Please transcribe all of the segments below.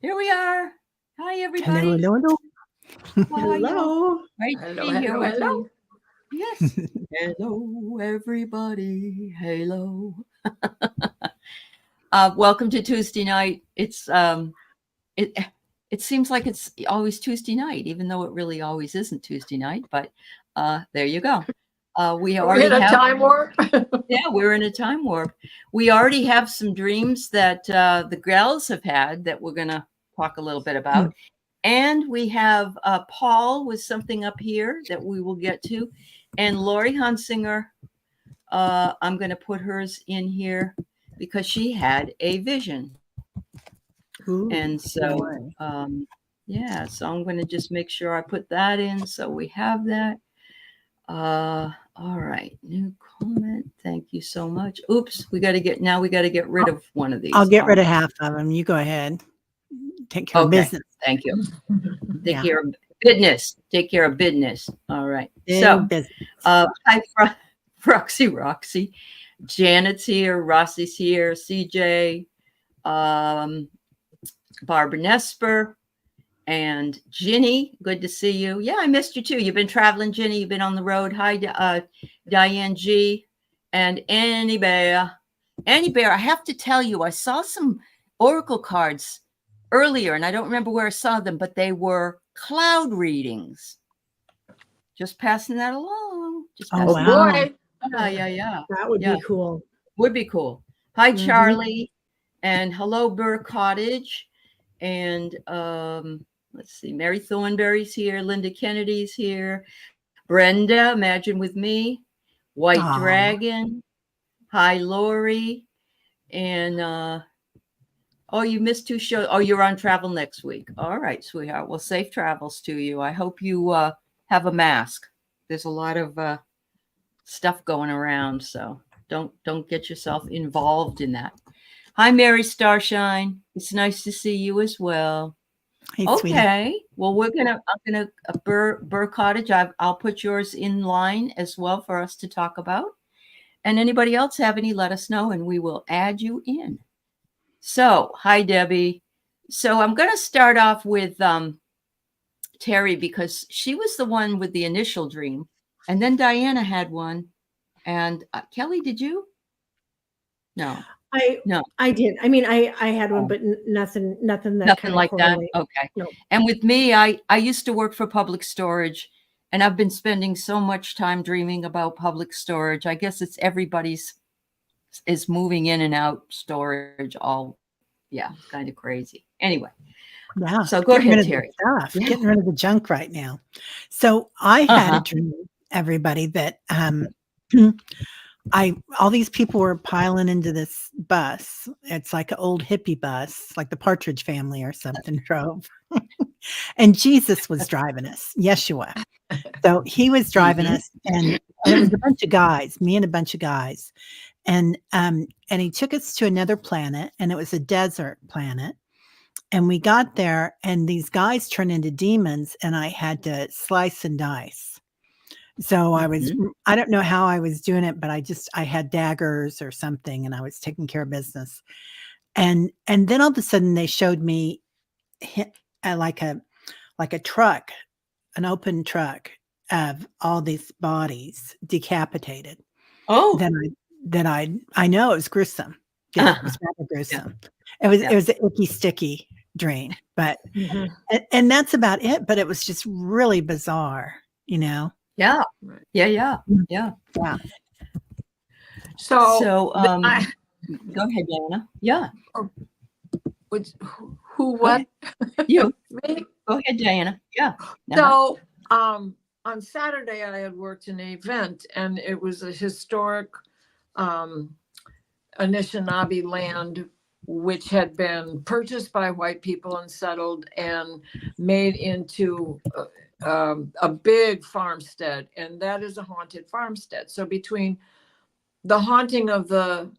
Here we are. Hi, Hello, everybody. hello, How are you? Hello. Great to Hello, be here hello, with hello. you. Yes. Hello, everybody. Hello. Welcome to Tuesday night. It it seems like it's always Tuesday night, even though it really always isn't Tuesday night. But there you go. We Are we already in a have. time warp? Yeah, we're in a time warp. We already have some dreams that the gals have had that we're going to talk a little bit about. And we have Paul with something up here that we will get to. And Lori Hunsinger, I'm going to put hers in here because she had a vision. Ooh, And so, yeah, so I'm going to just make sure I put that in so we have that. All right, new comment. Thank you so much. Oops, we got to get rid of one of these. I'll get rid of half of them. You go ahead. Take care of business. Thank you. Take care of business. Take care of business. All right. So, business. hi, Roxy. Janet's here. Rossi's here. CJ, Barbara Nesper, and Ginny. Good to see you. Yeah, I missed you too. You've been traveling, Ginny. You've been on the road. Hi, Diane G. And Annie Bear. Annie Bear, I have to tell you, I saw some oracle cards earlier, and I don't remember where I saw them, but they were cloud readings. Just passing that along. Oh, boy. Yeah. That would be cool. Would be cool. Hi, Charlie. And hello, Burr Cottage. And let's see, Mary Thornberry's here. Linda Kennedy's here. Brenda, Imagine with Me. White Dragon. Hi, Lori. And oh, you missed 2 shows. Oh, you're on travel next week. All right, sweetheart. Well, safe travels to you. I hope you have a mask. There's a lot of stuff going around, so don't get yourself involved in that. Hi, Mary Starshine. It's nice to see you as well. Hey, okay. Sweetie. Well, I'm gonna Burr Cottage. I'll put yours in line as well for us to talk about. And anybody else have any? Let us know, and we will add you in. So, hi, Debbie. So I'm going to start off with Teri because she was the one with the initial dream, and then Diana had one, and Kelly, did you? No, I did. I mean, I had one, but nothing like that. Okay. No. And with me, I used to work for public storage, and I've been spending so much time dreaming about public storage. I guess it's everybody's is moving in and out storage all. Yeah, it's kind of crazy. Anyway. Yeah. So go ahead, Teri. Getting rid of the junk right now. So I had a dream, everybody, that all these people were piling into this bus. It's like an old hippie bus, like the Partridge Family or something drove. And Jesus was driving us, Yeshua. So he was driving us, and it was a bunch of guys, me and a bunch of guys. And he took us to another planet, and it was a desert planet. And we got there, and these guys turned into demons, and I had to slice and dice. So I don't know how I was doing it, but I had daggers or something, and I was taking care of business. And then all of a sudden they showed me like a truck, an open truck of all these bodies decapitated. Oh, then I know it was gruesome. Yeah, it was rather gruesome. Yeah. It was an icky, sticky dream, but and that's about it. But it was just really bizarre, you know. Yeah. So go ahead, Diana. Yeah. Who? What? You. Me? Go ahead, Diana. Yeah. So on Saturday I had worked in an event, and it was a historic Anishinaabe land, which had been purchased by white people and settled and made into a big farmstead, and that is a haunted farmstead. So between the haunting of the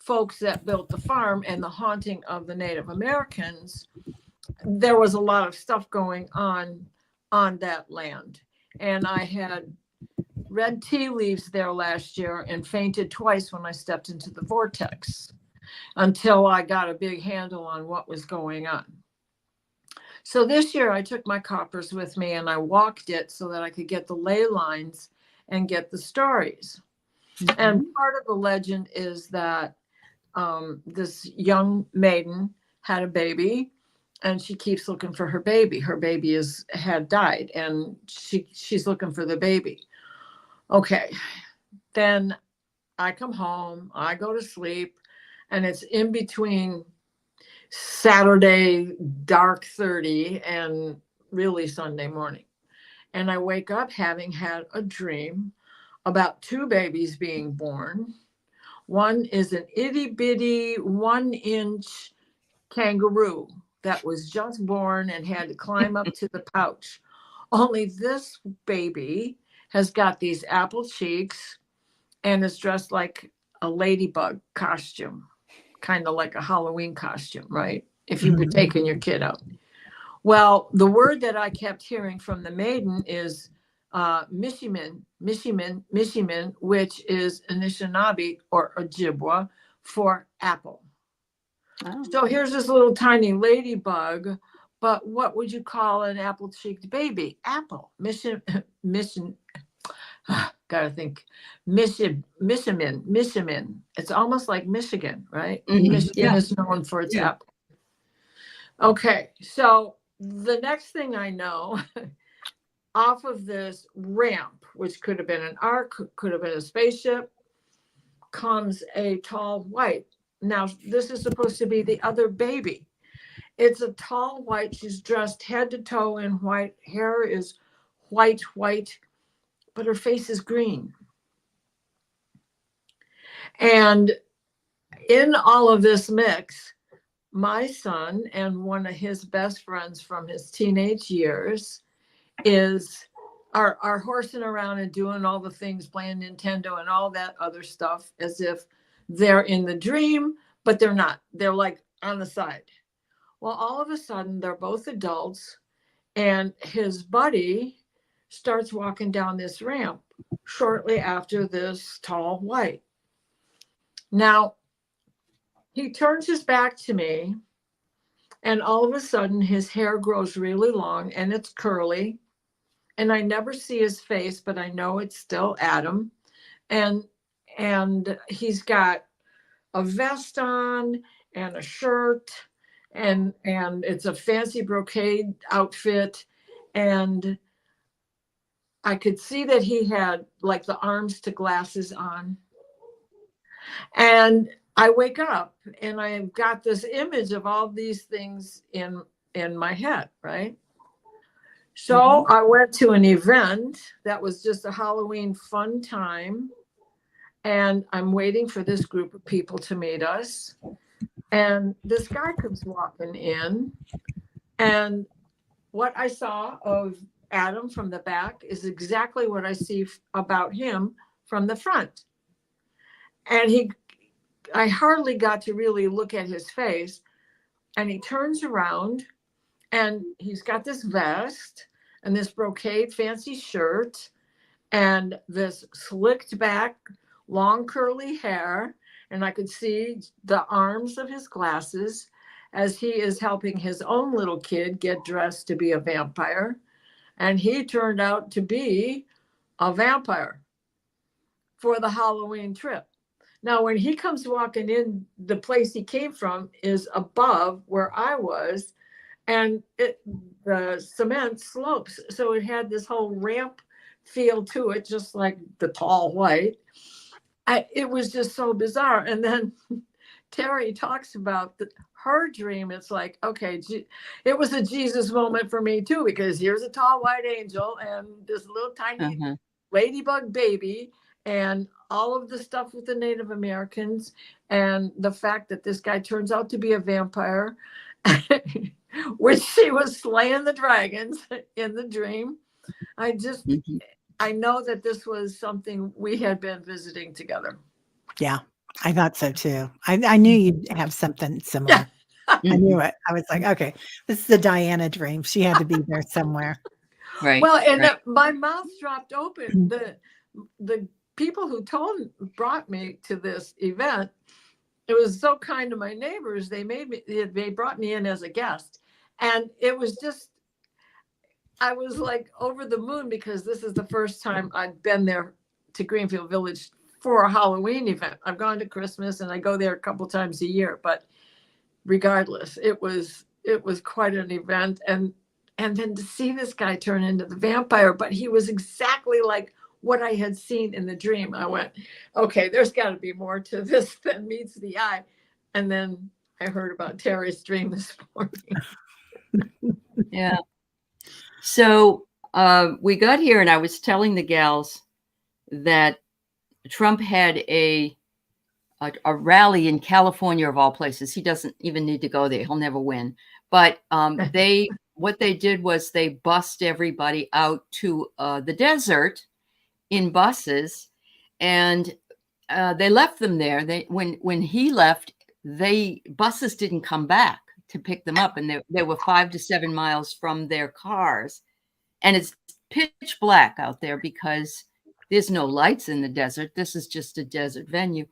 folks that built the farm and the haunting of the Native Americans, there was a lot of stuff going on that land. And I had read tea leaves there last year and fainted twice when I stepped into the vortex until I got a big handle on what was going on. So this year I took my coppers with me and I walked it so that I could get the ley lines and get the stories. Mm-hmm. And part of the legend is that this young maiden had a baby and she keeps looking for her baby. Her baby had died and she's looking for the baby. Okay. Then I come home, I go to sleep, and it's in between Saturday dark 30 and really Sunday morning. And I wake up having had a dream about two babies being born. One is an itty bitty 1-inch kangaroo that was just born and had to climb up to the pouch. Only this baby has got these apple cheeks and is dressed like a ladybug costume, kind of like a Halloween costume, right? If you were taking your kid out. Well, the word that I kept hearing from the maiden is Mishimin, Mishimin, Mishimin, which is Anishinaabe or Ojibwa for apple. Oh. So here's this little tiny ladybug, but what would you call an apple-cheeked baby? Apple. Gotta think. Michigan. It's almost like Michigan, right? Mhm. Michigan Yeah. is known for its Yeah. apple. Okay, so the next thing I know, off of this ramp, which could have been an ark, could have been a spaceship, comes a tall white. Now, this is supposed to be the other baby. It's a tall white. She's dressed head to toe in white. Hair is white, but her face is green. And in all of this mix, my son and one of his best friends from his teenage years are horsing around and doing all the things, playing Nintendo and all that other stuff as if they're in the dream, but they're not. They're like on the side. Well, all of a sudden, they're both adults, and his buddy starts walking down this ramp shortly after this tall white. Now, he turns his back to me, and all of a sudden, his hair grows really long and it's curly. And I never see his face, but I know it's still Adam. And he's got a vest on and a shirt, and it's a fancy brocade outfit. And I could see that he had like the arms to glasses on. And I wake up and I've got this image of all these things in my head, right? So I went to an event that was just a Halloween fun time. And I'm waiting for this group of people to meet us. And this guy comes walking in. And what I saw of Adam from the back is exactly what I see about him from the front. And I hardly got to really look at his face. And he turns around and he's got this vest and this brocade fancy shirt and this slicked back, long curly hair. And I could see the arms of his glasses as he is helping his own little kid get dressed to be a vampire. And he turned out to be a vampire for the Halloween trip. Now, when he comes walking in, the place he came from is above where I was, and the cement slopes. So it had this whole ramp feel to it, just like the tall white. It was just so bizarre. And then Teri talks about her dream. It's like, okay, it was a Jesus moment for me too, because here's a tall white angel and this little tiny ladybug baby and all of the stuff with the Native Americans and the fact that this guy turns out to be a vampire, which she was slaying the dragons in the dream. I know that this was something we had been visiting together. Yeah, I thought so too. I knew you'd have something similar. I knew it. I was like, okay, this is the Diana dream. She had to be there somewhere. Right. Well, and right. my mouth dropped open. The people who brought me to this event, it was so kind to my neighbors. They brought me in as a guest, And it was just, I was like over the moon because this is the first time I've been there to Greenfield Village for a Halloween event. I've gone to Christmas and I go there a couple times a year, but regardless, it was quite an event. And then to see this guy turn into the vampire, but he was exactly like what I had seen in the dream. I went, okay, there's got to be more to this than meets the eye. And then I heard about Teri's dream this morning. Yeah. So we got here and I was telling the gals that Trump had a rally in California of all places. He doesn't even need to go there. He'll never win. But what they did was they bussed everybody out to the desert in buses, and they left them there. When he left, buses didn't come back to pick them up, and they were 5 to 7 miles from their cars, and it's pitch black out there because there's no lights in the desert. This is just a desert venue.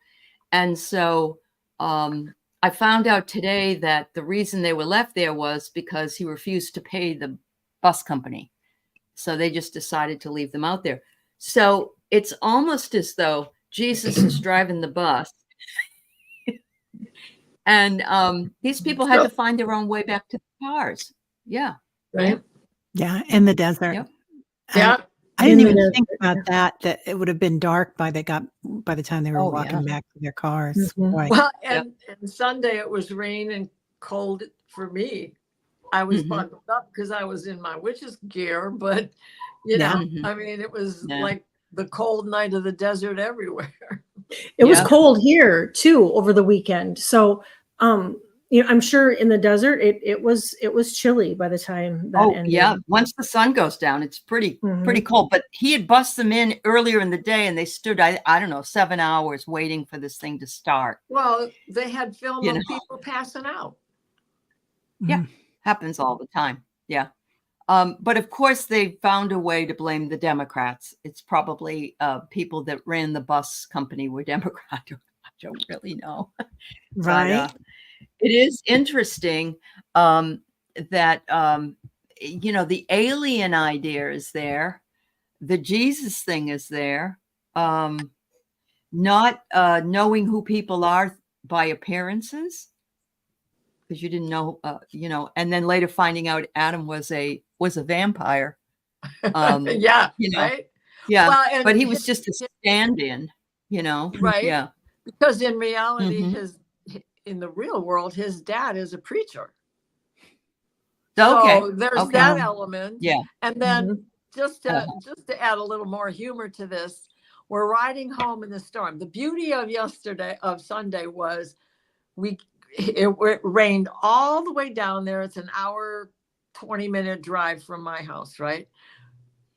And so I found out today that the reason they were left there was because he refused to pay the bus company. So they just decided to leave them out there. So it's almost as though Jesus is driving the bus. And these people had to find their own way back to the cars. Yeah. Right. Yeah. In the desert. Yep. Yeah. I didn't even think about that it would have been dark by the time they were Oh, walking yeah. back to their cars. Mhm. Boy. Well, and Sunday it was rain and cold for me. I was Mhm. bundled up because I was in my witch's gear, but you Yeah. know, Mhm. I mean, it was Yeah. like the cold night of the desert everywhere. It was Yeah. cold here too over the weekend. So, I'm sure in the desert it was chilly by the time that ended. Yeah. Once the sun goes down, it's pretty cold. But he had bussed them in earlier in the day, and they stood, I don't know, 7 hours waiting for this thing to start. Well, they had film You of know. people passing out. Yeah. Mhm. Happens all the time. Yeah. But of course, they found a way to blame the Democrats. It's probably people that ran the bus company were Democrat. I don't really know. Right. But it is interesting that, the alien idea is there. The Jesus thing is there. Not knowing who people are by appearances, because you didn't know, and then later finding out Adam was a vampire. Yeah. Right. Yeah. Well, and But he was just a stand-in, right. Yeah. Because in reality, Mhm. in the real world, his dad is a preacher. Okay. So there's Okay. that element. Yeah. And then Mhm. just to add a little more humor to this, we're riding home in the storm. The beauty of Sunday was it rained all the way down there. It's an hour, 20-minute drive from my house, right?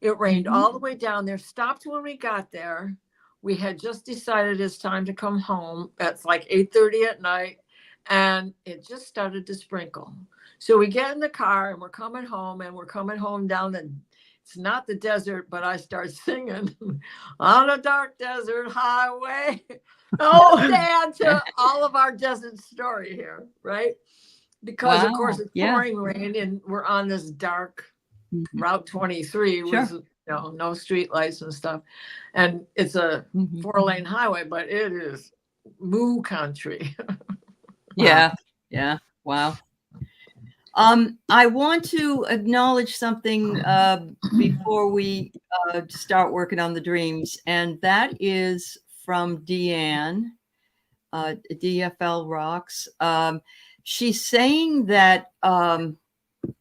It rained Mhm. all the way down there, stopped when we got there. We had just decided it's time to come home. It's like 8:30 at night, and it just started to sprinkle. So we get in the car and we're coming home, down it's not the desert, but I start singing on a dark desert highway. Oh, to add to all of our desert story here, right? Because of course Wow. it's Yeah. pouring rain and we're on this dark Mhm. Route 23 Sure. with no street lights and stuff. And it's a Mhm. 4-lane highway, but it is moo country. Yeah. Yeah. Wow. I want to acknowledge something before we start working on the dreams, and that is from Deanne, DFL Rocks. She's saying that, let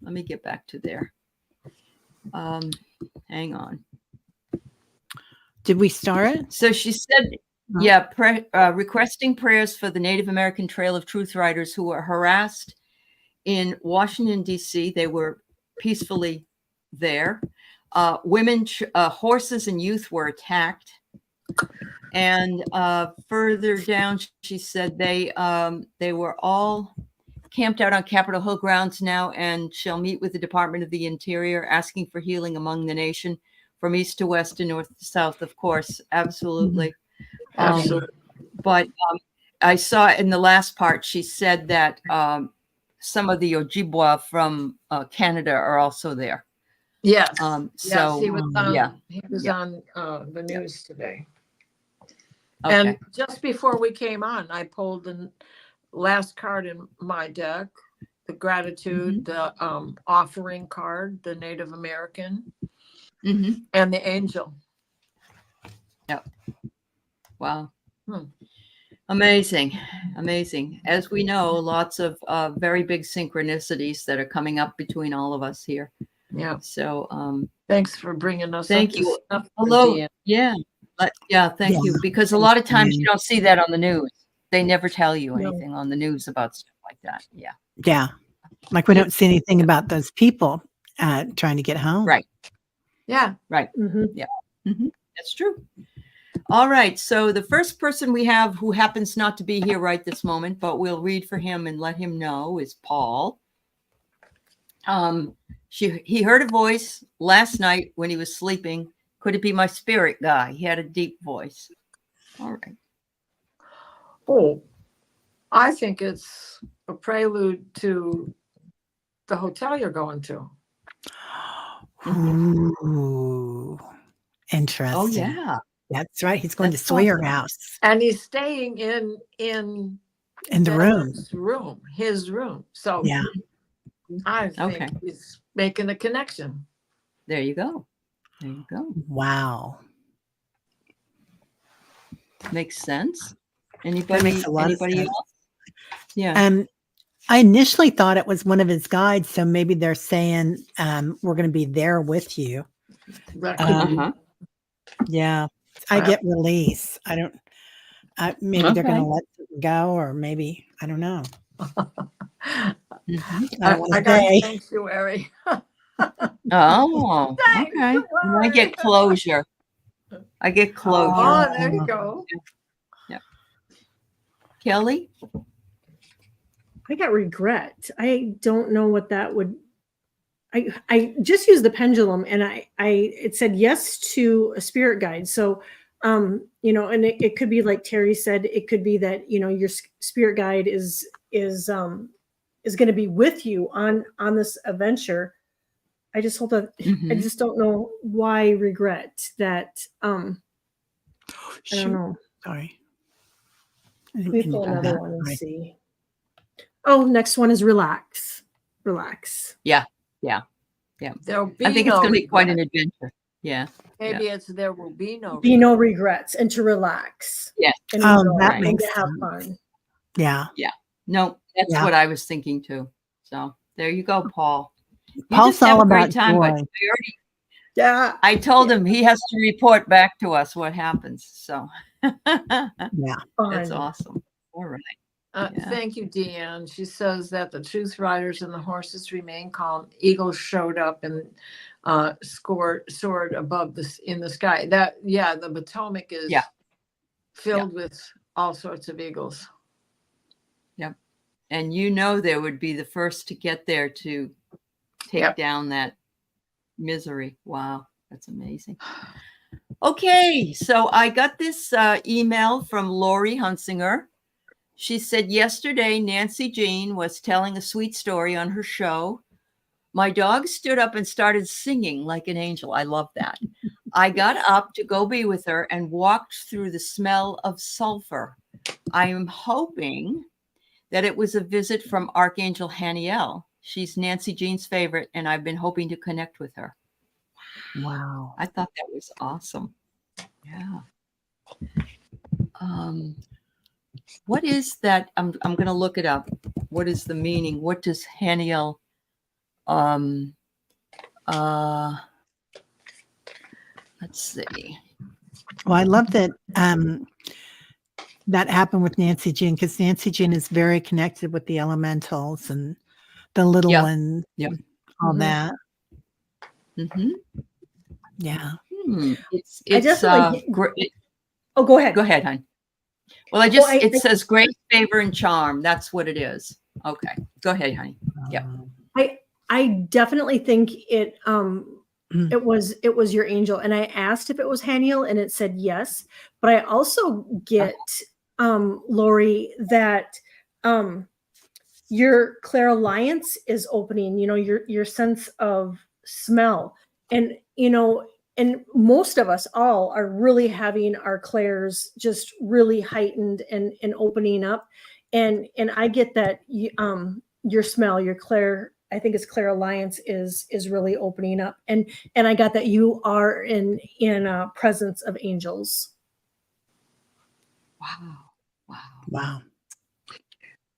me get back to there. Hang on. Did we start? So she said, requesting prayers for the Native American Trail of Truth riders who were harassed in Washington, D.C. They were peacefully there. Women, horses, and youth were attacked. And further down, she said they were all camped out on Capitol Hill grounds now and shall meet with the Department of the Interior, asking for healing among the nation from east to west and north to south, of course. Absolutely. Absolutely. But I saw in the last part, she said that some of the Ojibwa from Canada are also there. Yes. So Yes, he was on, yeah. he was Yeah. on the news today. Okay. And just before we came on, I pulled the last card in my deck, the gratitude, the offering card, the Native American, and the angel. Yep. Wow. Hmm. Amazing. Amazing. As we know, lots of very big synchronicities that are coming up between all of us here. Yeah. So Thanks for bringing us thank up you. to snuff, Hello. Deanne. Yeah. Thank you. Because a lot of times you don't see that on the news. They never tell you No. anything on the news about stuff like that. Yeah. Yeah. Like we don't see anything about those people trying to get home. Right. Yeah. Right. Mhm. Yeah. That's true. All right. So the first person we have who happens not to be here right this moment, but we'll read for him and let him know, is Paul. He heard a voice last night when he was sleeping. Could it be my spirit guy? He had a deep voice. All right. Oh, I think it's a prelude to the hotel you're going to. Ooh, interesting. Oh yeah. That's right. He's going That's to Sawyer awesome. House And he's staying in the room. his room. So Yeah. I think he's making a connection. There you go. There you go. Wow. Makes sense. That Anybody makes a lot of sense. else? Yeah. I initially thought it was one of his guides, so maybe they're saying we're going to be there with you. Yeah, I get release. I don't. Maybe they're going to let it go, or maybe I don't know. I don't want I to got say. a sanctuary. Oh, Thanks, okay. don't And I worry. get closure. I get closure. Oh, there you go. Yeah. Kelly? I got regret. I don't know what that would. I just used the pendulum, and it said yes to a spirit guide. So, you know, and it could be like Teri said. It could be that, you know, your spirit guide is going to be with you on this adventure. I just hold on. I just don't know why regret that. I don't know. Sorry. Let me pull another one and see. Oh, next one is relax. Relax. Yeah. There'll be I think it's going to be quite an adventure. Yeah. Maybe it's there will be no no regrets, and to relax. Yes. And that and makes to have sense. fun. Yeah. No, that's what I was thinking too. So there you go, Paul. You Paul's just have all a great about time, but joy. I told him he has to report back to us what happens. So Yeah. that's awesome. All right. Thank you, Deanne. She says that the truth riders and the horses remain calm. Eagles showed up and soared above in the sky. The Potomac is filled with all sorts of eagles. Yep. And you know they would be the first to get there to take down that misery. Wow, that's amazing. Okay, so I got this email from Lori Hunsinger. She said, yesterday, Nancy Jean was telling a sweet story on her show. My dog stood up and started singing like an angel. I love that. I got up to go be with her and walked through the smell of sulfur. I am hoping that it was a visit from Archangel Haniel. She's Nancy Jean's favorite, and I've been hoping to connect with her. Wow. I thought that was awesome. Yeah. What is that? I'm going to look it up. What is the meaning? What does Haniel let's see. Well, I love that that happened with Nancy Jean, because Nancy Jean is very connected with the elementals and the little ones, all that. Yeah. It's great. Oh, go ahead. Go ahead, hon. Well, it says grace, favor, and charm. That's what it is. Okay. Go ahead, honey. Yeah. I definitely think it was your angel. And I asked if it was Haniel, and it said yes. But I also get Lori, that your clairalliance is opening, your sense of smell. And, and most of us all are really having our clairs just really heightened and opening up. And I get that your smell, your clair, I think it's clairalliance is really opening up. And I got that you are in presence of angels. Wow. Wow. Wow.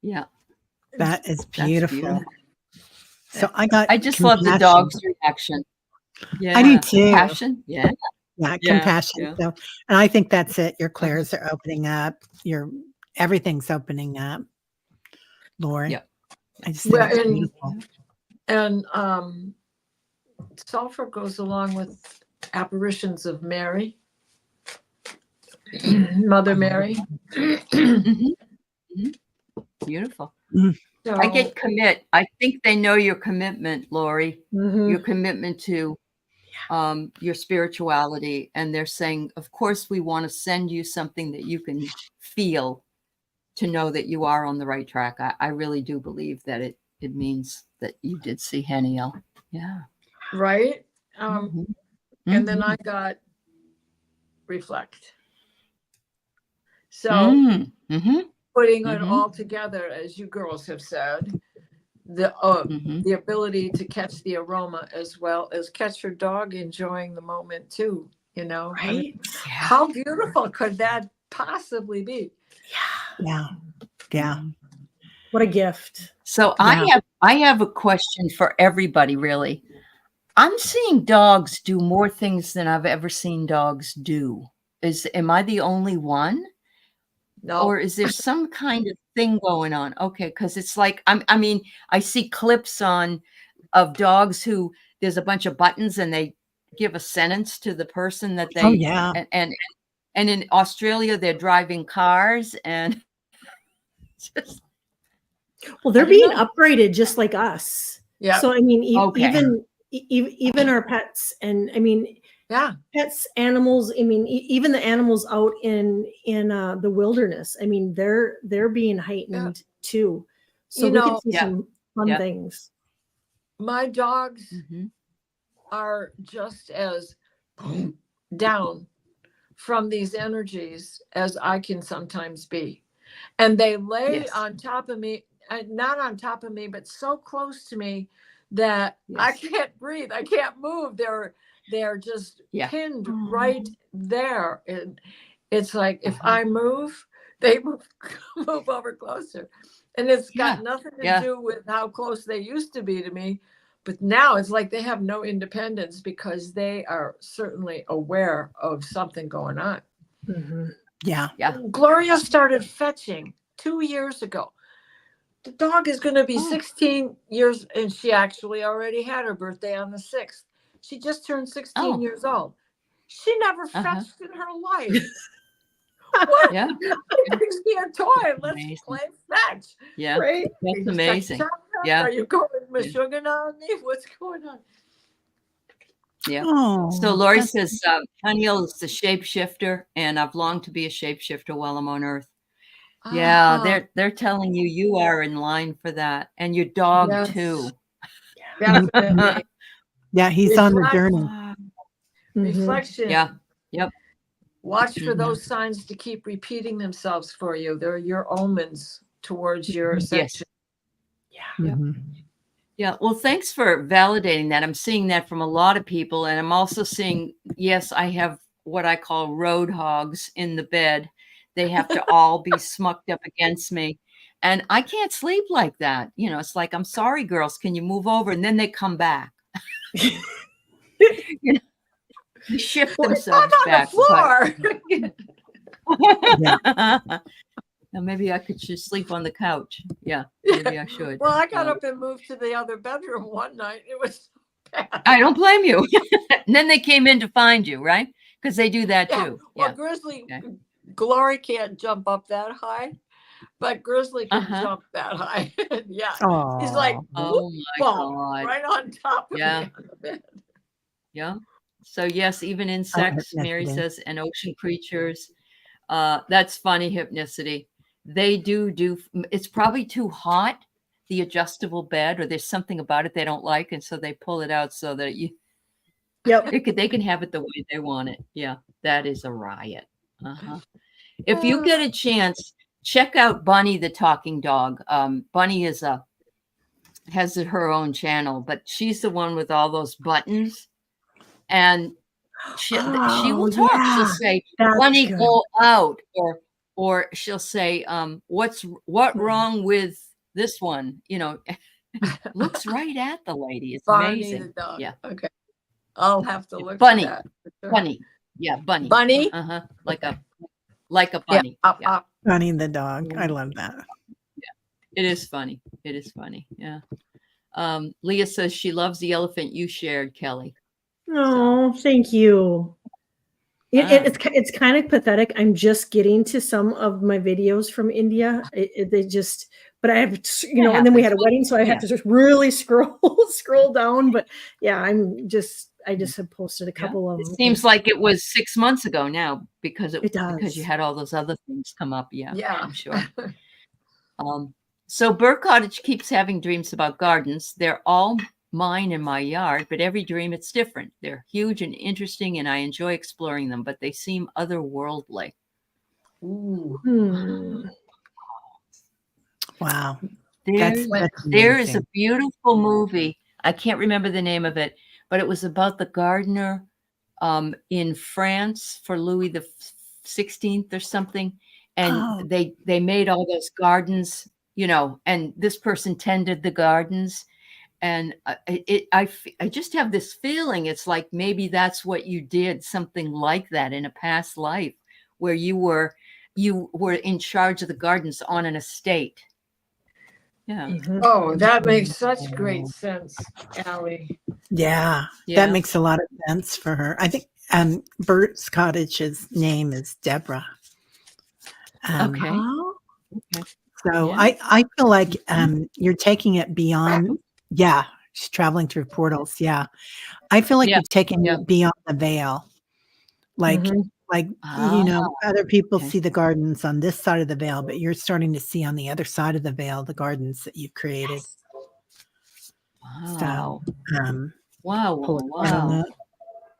Yeah. That is That's beautiful. So I just love the compassion. dog's reaction. Yeah. I do too. Compassion. Yeah. Yeah, Yeah, compassion. yeah. So, and I think that's it. Your clairs are opening up. Everything's opening up. Lori. Yep. I just think Well, it's beautiful. and sulfur goes along with apparitions of Mary, Mother Mary. Mhm. Mhm. Beautiful. So, I get commit. I think they know your commitment, Lori, Mhm. your commitment to your spirituality. And they're saying, of course, we want to send you something that you can feel to know that you are on the right track. I really do believe that it means that you did see Heniel. Yeah. right. Mhm. And then Mhm. I got reflect. So Mhm. putting it Mhm. all together, as you girls have said, Mhm. the ability to catch the aroma as well as catch your dog enjoying the moment too. I mean, Right? Yeah. how beautiful could that possibly be? Yeah. Yeah. What a gift. So Yeah. I have a question for everybody, really. I'm seeing dogs do more things than I've ever seen dogs do. Am I the only one? No, Or is there some kind of thing going on? Okay, because it's like I mean, I see clips of dogs who there's a bunch of buttons and they give a sentence to the person that Oh they yeah. and in Australia they're driving cars and just Well, they're I don't being know. upgraded just like us. yeah, So I mean, Okay. even our pets, and I mean, yeah, pets, animals. I mean, even the animals out in the wilderness. I mean, they're being heightened too. So You we could know- see Yeah. some fun Yeah. things. my dogs Mhm. are just as down from these energies as I can sometimes be. And they lay Yes. on top of me, not on top of me, but so close to me that I Yes. can't breathe. I can't move. They're just Yeah. pinned right there. And it's like if I move, they move over closer. And it's got Yeah. nothing to Yeah. do with how close they used to be to me. But now it's like they have no independence because they are certainly aware of something going on. Mhm. Yeah. Yeah. Gloria started fetching 2 years ago. The dog is going to be Oh. 16 years, and she actually already had her birthday on the 6th. She just turned 16 Oh. years old. She never Uh-huh. fetched in her life. What? Yeah. It brings me a toy. Let's Amazing. play fetch. Yeah. Right? That's Are you amazing. China? Yeah. Are you going Meshuggah on me? What's going on? Yeah. Oh. So Lori that's- says, Haniel is the shapeshifter, and I've longed to be a shapeshifter while I'm on Earth. Yeah, Ah, they're telling you you are in line for that, and your dog yes. too. Definitely. Yeah, he's on the Reflect- journey. Mhm. Reflection. Yeah. Yep. Watch for Mhm. those signs to keep repeating themselves for you. They're your omens towards your Mhm. ascension. Yep. Mhm. Yeah. Well, thanks for validating that. I'm seeing that from a lot of people, and I'm also seeing, yes, I have what I call road hogs in the bed. They have to all be smucked up against me. And I can't sleep like that. It's like, I'm sorry, girls, can you move over? And then they come back. They shift Well, it's themselves not on back. the floor. Now maybe I could just sleep on the couch. Yeah, maybe I should. Well, I got up and moved to the other bedroom one night. It was so bad. I don't blame you. And then they came in to find you, right? Because they do that Yeah. too. Well, Yeah. Grizzly, Okay. Glory can't jump up that high, but Grizzly can Uh-huh. jump that high. Yeah. Oh. He's like, Oh my bump, God. right on top of Yeah. me on the bed. Yeah. So yes, even insects, Mary hypnicity. says, and ocean creatures. That's funny, hypnicity. They do. It's probably too hot the adjustable bed, or there's something about it they don't like, and so they pull it out so that Yep. they can have it the way they want it. Yeah, that is a riot. If you get a chance, check out Bunny the talking dog. Bunny has her own channel, but she's the one with all those buttons, and she will talk. Yeah, She'll say, that's "Bunny, good. go out," or she'll say, what wrong with this one?" Looks right at the lady. It's Barney amazing. the dog. Yeah. Okay. I'll have to look Bunny. for that. For sure. Bunny. Yeah, Bunny. Bunny? Like a bunny. Yeah. Yeah. Bunny the dog. I love that. It is funny. It is funny. Yeah. Leah says she loves the elephant you shared, Kelly. Oh, thank you. Ah. It's kind of pathetic. I'm just getting to some of my videos from India. But I have, and then we had a wedding, so I had to just really scroll down. But yeah, I just have posted a couple of It them. seems like it was 6 months ago now because It does. because you had all those other things come up. Yeah, Yeah. I'm sure. So Burr Cottage keeps having dreams about gardens. They're all mine in my yard, but every dream it's different. They're huge and interesting, and I enjoy exploring them, but they seem otherworldly. Ooh. Wow. There is a beautiful movie. I can't remember the name of it, but it was about the gardener in France for Louis the 16th or something. And they made all those gardens, and this person tended the gardens. And I just have this feeling it's like maybe that's what you did, something like that in a past life where you were in charge of the gardens on an estate. Yeah. Mhm. Oh, that makes such great sense, Aley. Yeah, Yeah. that makes a lot of sense for her. I think Bert's cottage's name is Deborah. Okay. So Yeah. I feel like you're taking it beyond. Yeah, she's traveling through portals. Yeah, I feel like you've taken it beyond the veil. Like other people see the gardens on this side of the veil, but you're starting to see on the other side of the veil the gardens that you've created. Wow. So, Wow.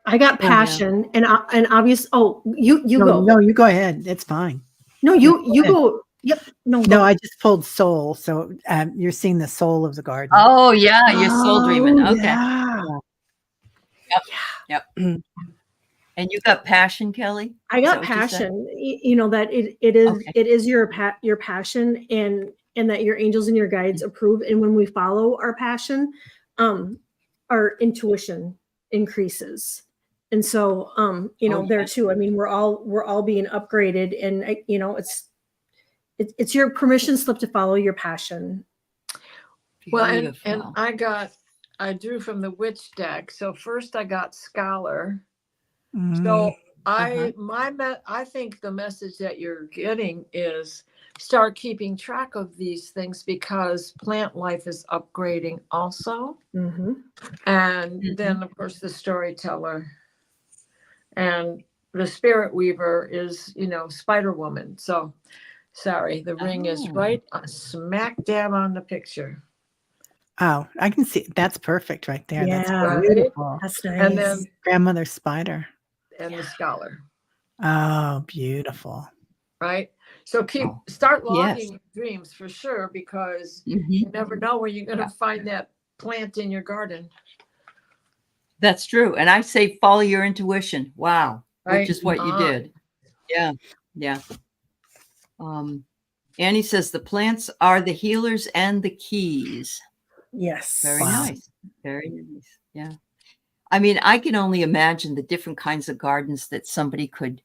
I got passion and obvious. Oh, you go. No, you go ahead. It's fine. No, you go. Yep. No, I just pulled soul. So you're seeing the soul of the garden. Oh yeah, you're soul dreaming. Okay. Yeah. Yep. And you got passion, Kelly? I got passion. That it is your passion, and that your angels and your guides approve. And when we follow our passion, our intuition increases. And so, there too. I mean, we're all being upgraded, and it's your permission slip to follow your passion. Well, and I drew from the witch deck. So first I got scholar. So I think the message that you're getting is start keeping track of these things because plant life is upgrading also. Mm-hmm. And then of course the storyteller and the spirit weaver is, Spider Woman. So sorry, the ring is right smack dab on the picture. Oh, I can see. That's perfect right there. Yeah, that's beautiful. That's nice. And then grandmother spider. And the scholar. Oh, beautiful. Right? So start logging your dreams for sure, because you never know where you're going to find that plant in your garden. That's true. And I say follow your intuition. Wow. Right? Which is what you did. Yeah. Annie says the plants are the healers and the keys. Yes. Very nice. Very nice. Yeah. I mean, I can only imagine the different kinds of gardens that somebody could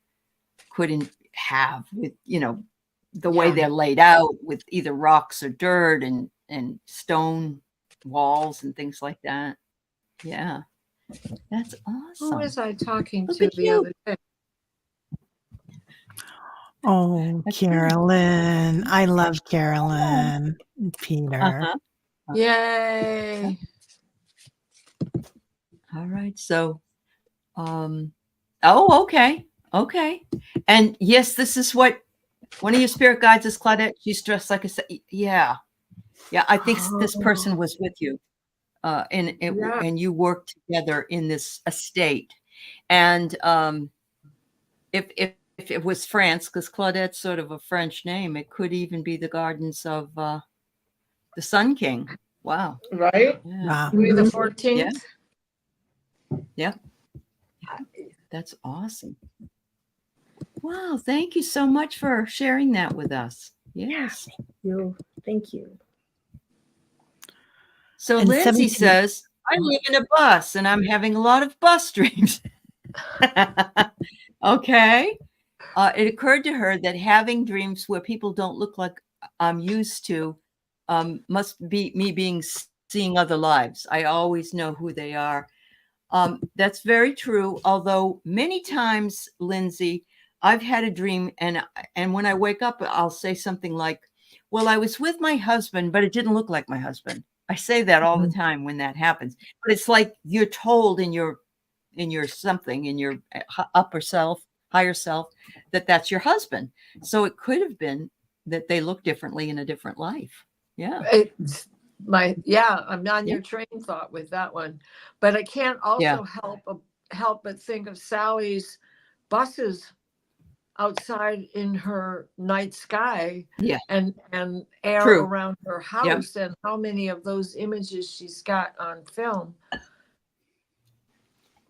have with, the way they're laid out with either rocks or dirt and stone walls and things like that. Yeah. That's awesome. Who was I talking to the other day? Oh, Carolyn. I love Carolyn. Peter. Yay. All right. So, okay. And yes, this is what one of your spirit guides is Claudette. She's dressed like a, yeah. Yeah, I think this Oh. person was with you, Yeah. and you worked together in this estate. And if it was France, because Claudette's sort of a French name, it could even be the gardens of the Sun King. Wow. Right? Yeah. Wow. Louis the Mhm. 14th. Yeah. That's awesome. Wow. Thank you so much for sharing that with us. Yes. Thank you. So And Lindsay 17 says, I live in a bus and I'm having a lot of bus dreams. Okay. It occurred to her that having dreams where people don't look like I'm used to must be me seeing other lives. I always know who they are. That's very true. Although many times, Lindsay, I've had a dream and when I wake up, I'll say something like, well, I was with my husband, but it didn't look like my husband. I say that all the time when that happens, but it's like you're told in your something in your upper self, higher self, that that's your husband. So it could have been that they look differently in a different life. Yeah. It's I'm on your train of thought with that one, but I can't also help but think of Sally's buses outside in her night sky, Yeah. and air True. around her house, and how many of those images she's got on film.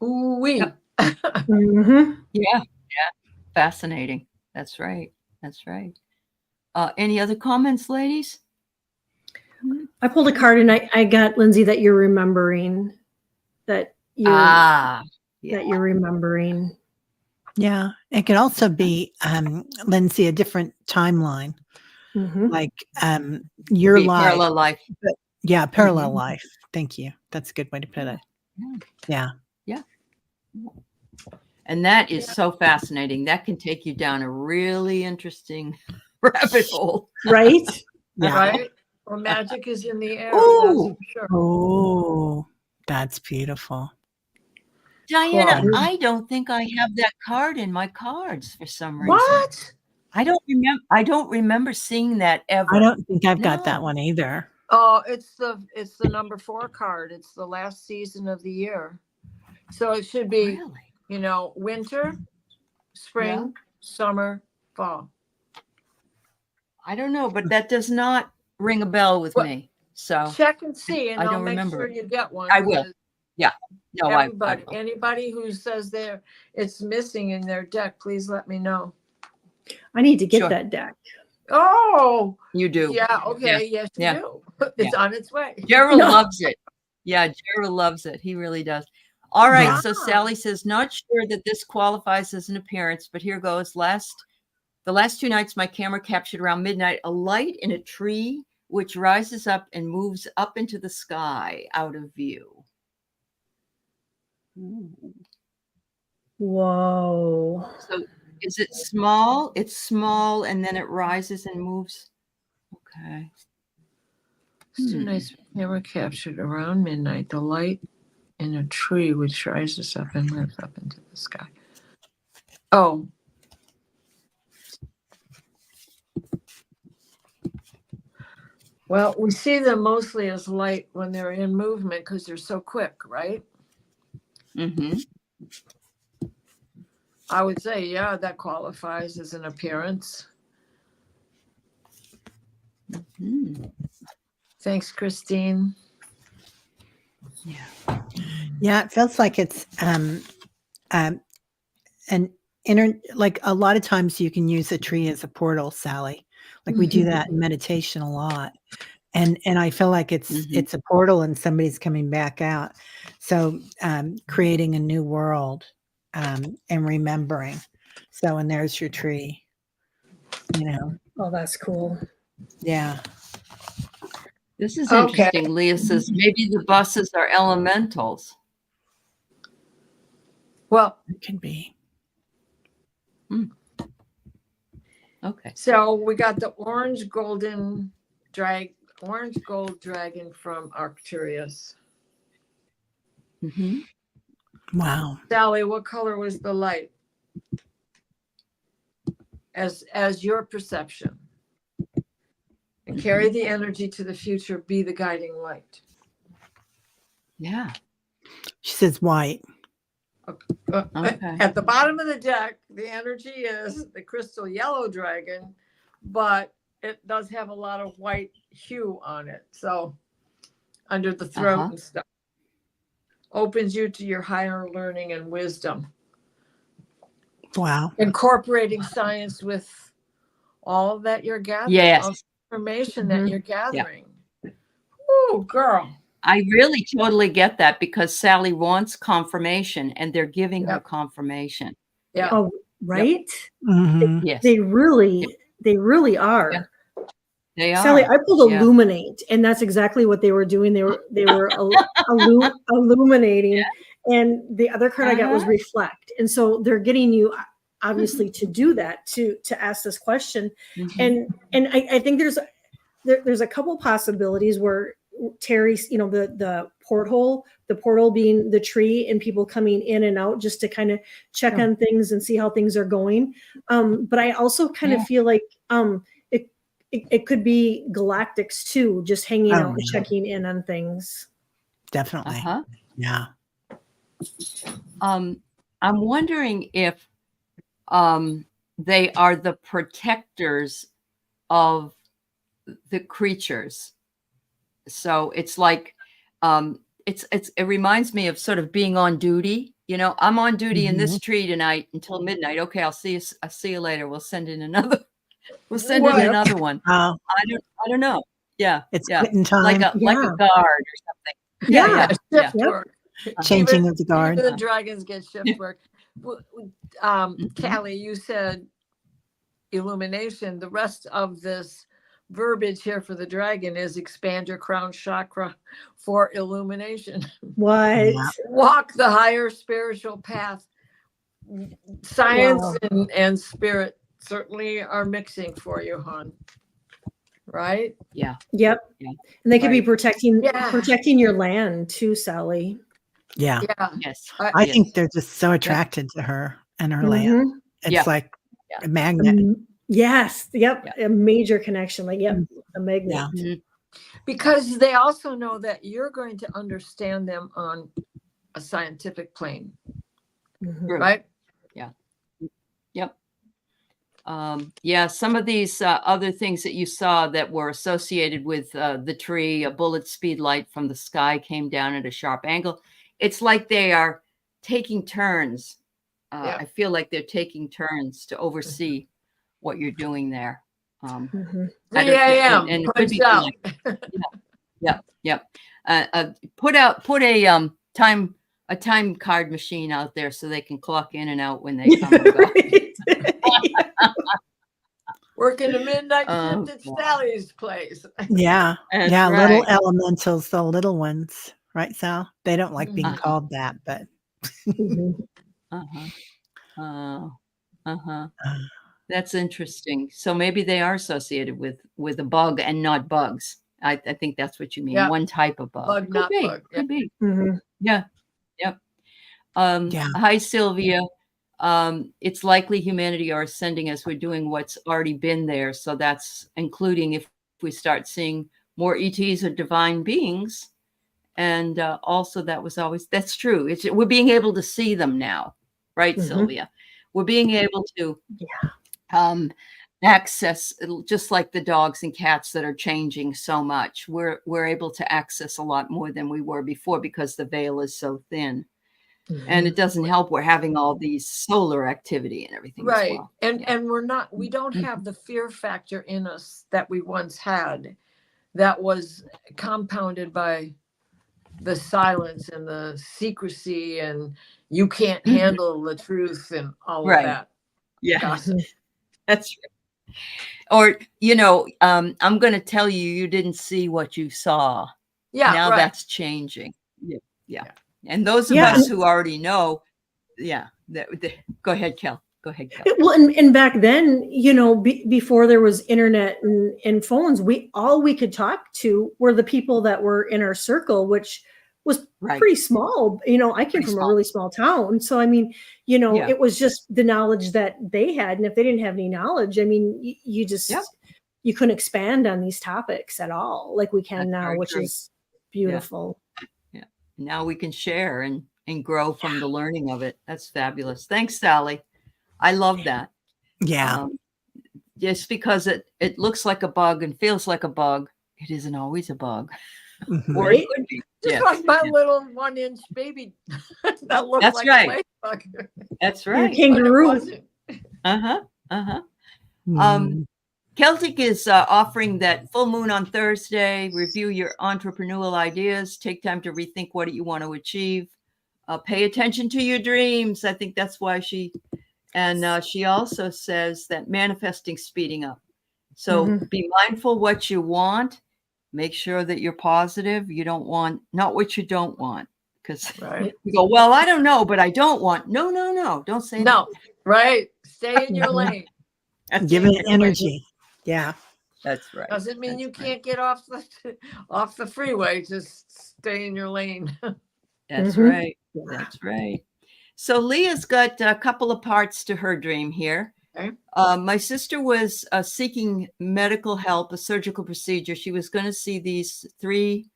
Ooh wee. Yep. Mhm. Yeah. Fascinating. That's right. That's right. Any other comments, ladies? I pulled a card and I got, Lindsay, that you're remembering. That you're Yeah. that you're remembering. Yeah. It could also be, Lindsay, a different timeline. Mhm. Like your Be life. parallel life. Yeah, parallel life. Thank you. That's a good way to put it. Yeah. Yeah. And that is so fascinating. That can take you down a really interesting rabbit hole. Right? Yeah. Right? Or magic is in the air. That's Ooh. for sure. Oh, that's beautiful. Diana, Cool. I don't think I have that card in my cards for some reason. What? I don't remember seeing that ever. I don't think I've got that No. one either. Oh, it's the number 4 card. It's the last season of the year. So it should be, Really? winter, spring, summer, fall. I don't know, but that does not ring a bell with Well, me. So check and see, and I I'll don't make remember sure it. you get one. I will. because Yeah. No, I Everybody, will. anybody who says it's missing in their deck, please let me know. I need to get Sure. that deck. Oh, You do. yeah. Okay. Yes, you Yeah. do. It's on its way. Gerald No. loves it. Yeah, Gerald loves it. He really does. All right. Yeah. So Sally says, not sure that this qualifies as an appearance, but here goes. The last 2 nights, my camera captured around midnight a light in a tree, which rises up and moves up into the sky out of view. Ooh. Whoa. So is it small? It's small and then it rises and moves. Okay. Tonight's camera captured around midnight the light in a tree which rises up and moves up into the sky. Oh. Well, we see them mostly as light when they're in movement because they're so quick, right? Mm-hmm. I would say, yeah, that qualifies as an appearance. Mm-hmm. Thanks, Christine. Yeah. Yeah, it feels like it's like a lot of times you can use a tree as a portal, Sally. Like we do that in meditation a lot. And I feel like it's a portal and somebody's coming back out. So creating a new world and remembering. So and there's your tree. Oh, that's cool. Yeah. This is Okay. interesting. Leah says maybe the buses are elementals. Well, It can be. Okay. so we got the orange gold dragon from Arcturus. Mm-hmm. Wow. Sally, what color was the light? As your perception. and carry the energy to the future. Be the guiding light. Yeah. She says white. Okay. At the bottom of the deck, the energy is the crystal yellow dragon, but it does have a lot of white hue on it. So under the throat and stuff. Opens you to your higher learning and wisdom. Wow. Incorporating science with all that you're gathering, Yes. all the information Mhm. that you're gathering. Oh, girl. I really totally get that because Sally wants confirmation and they're giving her Yep. confirmation. Yeah. Oh, right. Mhm. Yes. They really are. Yeah. They Sally, are. I pulled Yeah. illuminate, and that's exactly what they were doing. They were illuminating, and the other card I got was reflect. And so they're getting you obviously to do that, to ask this question. Mhm. And I think there's a couple possibilities where Teri's, the portal being the tree and people coming in and out just to kind of check on things and see how things are going. But I also kind of feel like it could be galactics too, just hanging out and checking in on things. Definitely. Uh-huh. Yeah. I'm wondering if they are the protectors of the creatures. So it's like it reminds me of sort of being on duty. I'm on duty in this tree tonight until midnight. Okay, I'll see you later. We'll send in another one. Oh, I don't know. Yeah. it's Yeah. quitting time. Like a guard or something. Yeah. Shift work. Changing of the guard. Even the dragons get shift work. Callie, you said illumination. The rest of this verbiage here for the dragon is expand your crown chakra for illumination. What? Yeah. Walk the higher spiritual path. Science and spirit certainly are mixing for you, hon. Right? Yeah. Yep. Yeah. And they could be Right. protecting your land too, Sally. Yeah. Yeah. Yes. I think they're just so attracted to her and her land. Mhm. It's like a magnet. Yes. Yep. A major connection. Like, yep. A magnet. Yeah. Mhm. Because they also know that you're going to understand them on a scientific plane. Mhm. Right? Yep. Some of these other things that you saw that were associated with the tree, a bullet speed light from the sky came down at a sharp angle. It's like they are taking turns. I feel like they're taking turns to oversee what you're doing there. 3 a.m. And it could punch be out. put a time card machine out there so they can clock in and out when they come and go. Working the midnight Oh, shift at God. Sally's place. Yeah. That's yeah. right. Little elementals, the little ones. Right, Sal? They don't like being Uh-huh. called that, but That's interesting. So maybe they are associated with a bug and not bugs. I think that's what you mean. Yeah. One type of bug. Bug, not bug. Could be. Mhm. Yeah. Yep. Yeah. Hi, Sylvia. It's likely humanity are ascending as we're doing what's already been there. So that's including if we start seeing more ETs or divine beings. And also that's true. We're being able to see them now. Right, Sylvia? We're being able to access, just like the dogs and cats that are changing so much. We're able to access a lot more than we were before because the veil is so thin. And it doesn't help we're having all these solar activity and everything as well. And we don't have the fear factor in us that we once had that was compounded by the silence and the secrecy and you can't handle the truth and all of that. Yeah. Gossip. That's true. Or, I'm going to tell you, you didn't see what you saw. Yeah. Now right. that's changing. Yeah. And those of us who already know, go ahead, Kel. Go ahead, Kel. Well, and back then, before there was internet and phones, all we could talk to were the people that were in our circle, which was pretty small. I came from a really small town. So, I mean, it was just the knowledge that they had. And if they didn't have any knowledge, I mean, you just, you couldn't expand on these topics at all like we can That's now, very which true. is beautiful. Yeah. Now we can share and grow from the learning of it. That's fabulous. Thanks, Sally. I love that. Yeah. Just because it looks like a bug and feels like a bug, it isn't always a bug. Mhm. Or Right? it could be. Just Yes. like my little 1-inch baby that looked That's like right. a ladybug. That's Your right. But it kangaroo. wasn't. Uh-huh. Uh-huh. Mm. Celtic is offering that full moon on Thursday. Review your entrepreneurial ideas. Take time to rethink what you want to achieve. Pay attention to your dreams. I think that's why she also says that manifesting speeding up. So Mhm. be mindful what you want. Make sure that you're positive. You don't want, not what you don't want. Because Right. you go, well, I don't know, but I don't want. No, no, no. Don't say No, right. Stay in your Mhm. lane. that. Give it energy. Yeah. That's right. Doesn't mean That's you right. can't get off the freeway. Just stay in your lane. That's Mhm. right. That's right. So Leah's got a couple of parts to her dream here. Okay. My sister was seeking medical help, a surgical procedure. She was going to see these 3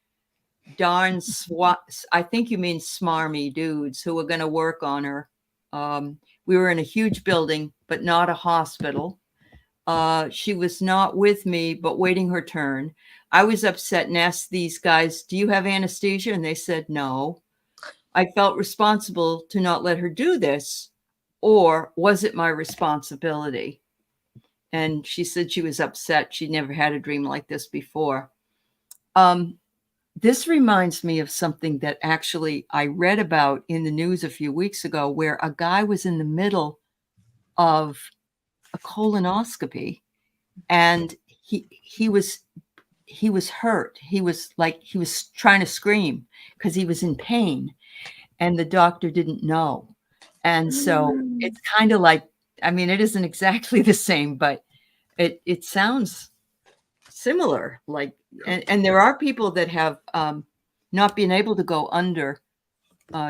darn I think you mean smarmy dudes who were going to work on her. We were in a huge building, but not a hospital. She was not with me, but waiting her turn. I was upset and asked these guys, do you have anesthesia? And they said no. I felt responsible to not let her do this, or was it my responsibility? And she said she was upset. She'd never had a dream like this before. This reminds me of something that actually I read about in the news a few weeks ago, where a guy was in the middle of a colonoscopy and he was hurt. He was trying to scream because he was in pain and the doctor didn't know. And so it's kind of like, I mean, it isn't exactly the same, but it sounds similar. Like, and there are people that have not been able to go under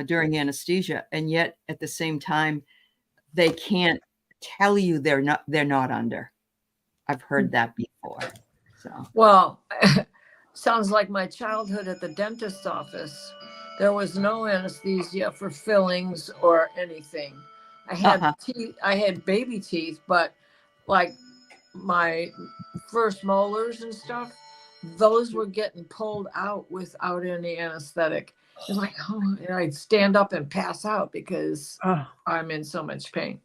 during anesthesia, and yet at the same time, they can't tell you they're not under. I've heard that before. So Well, sounds like my childhood at the dentist's office. There was no anesthesia for fillings or anything. I had teeth, I had baby teeth, but like my first molars and stuff, those were getting pulled out without any anesthetic. It's like, oh, and I'd stand up and pass out because I'm in so much pain.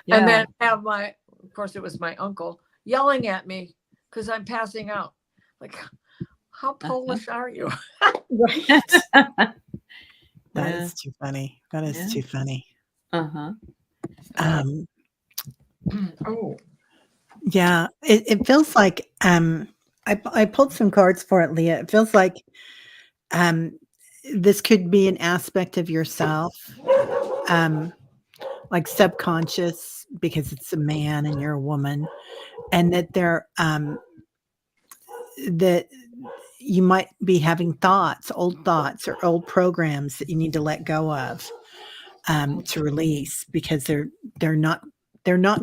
yeah. And then have of course, it was my uncle yelling at me because I'm passing out. Like, how Polish are you? Right. That is too funny. That is too funny. Uh-huh. Oh, Yeah, it feels like I pulled some cards for it, Leah. It feels like this could be an aspect of yourself, like subconscious, because it's a man and you're a woman, and that that you might be having old thoughts or old programs that you need to let go of, to release, because they're not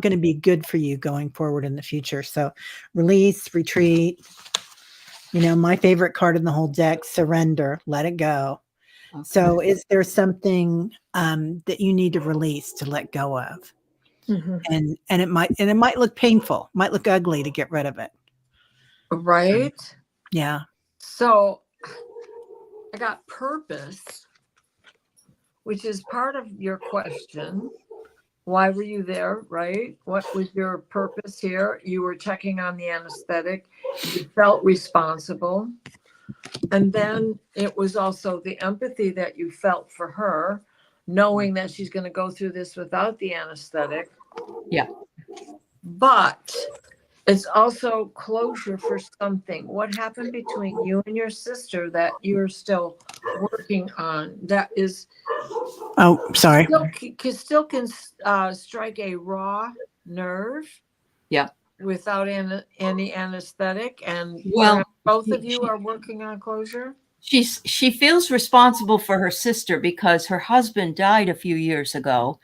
going to be good for you going forward in the future. So release, retreat. My favorite card in the whole deck, surrender, let it go. Okay. So is there something that you need to release, to let go of? Mm-hmm. And it might look painful, might look ugly to get rid of it. Right. Yeah. So I got purpose, which is part of your question. Why were you there, right? What was your purpose here? You were checking on the anesthetic. You felt responsible. And then it was also the empathy that you felt for her, knowing that she's going to go through this without the anesthetic. Yeah. But it's also closure for something. What happened between you and your sister that you're still working on? That is... Oh, sorry. Still can strike a raw nerve. Yeah. Without any anesthetic, and well, both of you are working on closure. She feels responsible for her sister because her husband died a few years ago,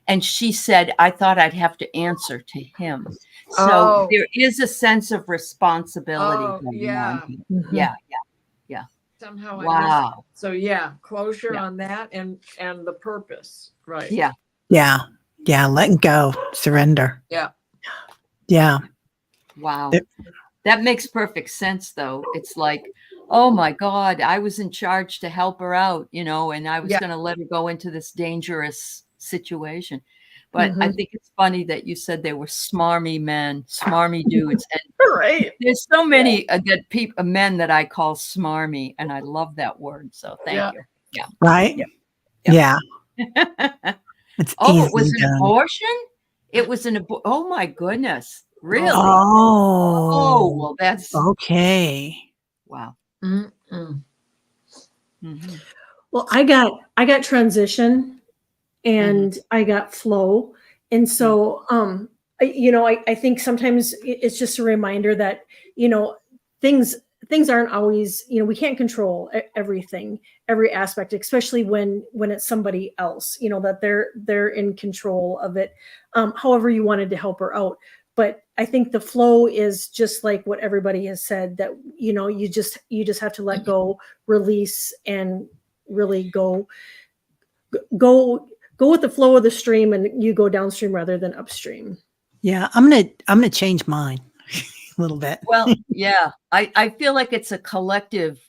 And she said, I thought I'd have to answer to him. So Oh. there is a sense of responsibility Oh, going yeah. on here. Mhm. Yeah. Somehow I missed Wow. it. So yeah, closure Yeah. on that and the purpose. Right. Yeah. Yeah. Yeah. Letting go, surrender. Yeah. Yeah. Wow. It- That makes perfect sense, though. It's like, oh my God, I was in charge to help her out, and I was Yeah. going to let her go into this dangerous situation. But I Mhm. think it's funny that you said they were smarmy men, smarmy dudes. And Right. there's so many good people, men that I call smarmy, and I love that word. So thank you. Right. Yeah. Yeah. Yeah. It's Oh, it was easily an done. abortion? It was oh my goodness. Really? Oh. Oh, well, that's Okay. wow. Mm-mm. Mhm. Well, I got transition and I got flow. And so I think sometimes it's just a reminder that, things aren't always, we can't control everything, every aspect, especially when it's somebody else, that they're in control of it. However you wanted to help her out. But I think the flow is just like what everybody has said, that, you just have to let go, release, and really go with the flow of the stream, and you go downstream rather than upstream. Yeah. I'm gonna change mine a little bit. Well, yeah, I feel like it's a collective.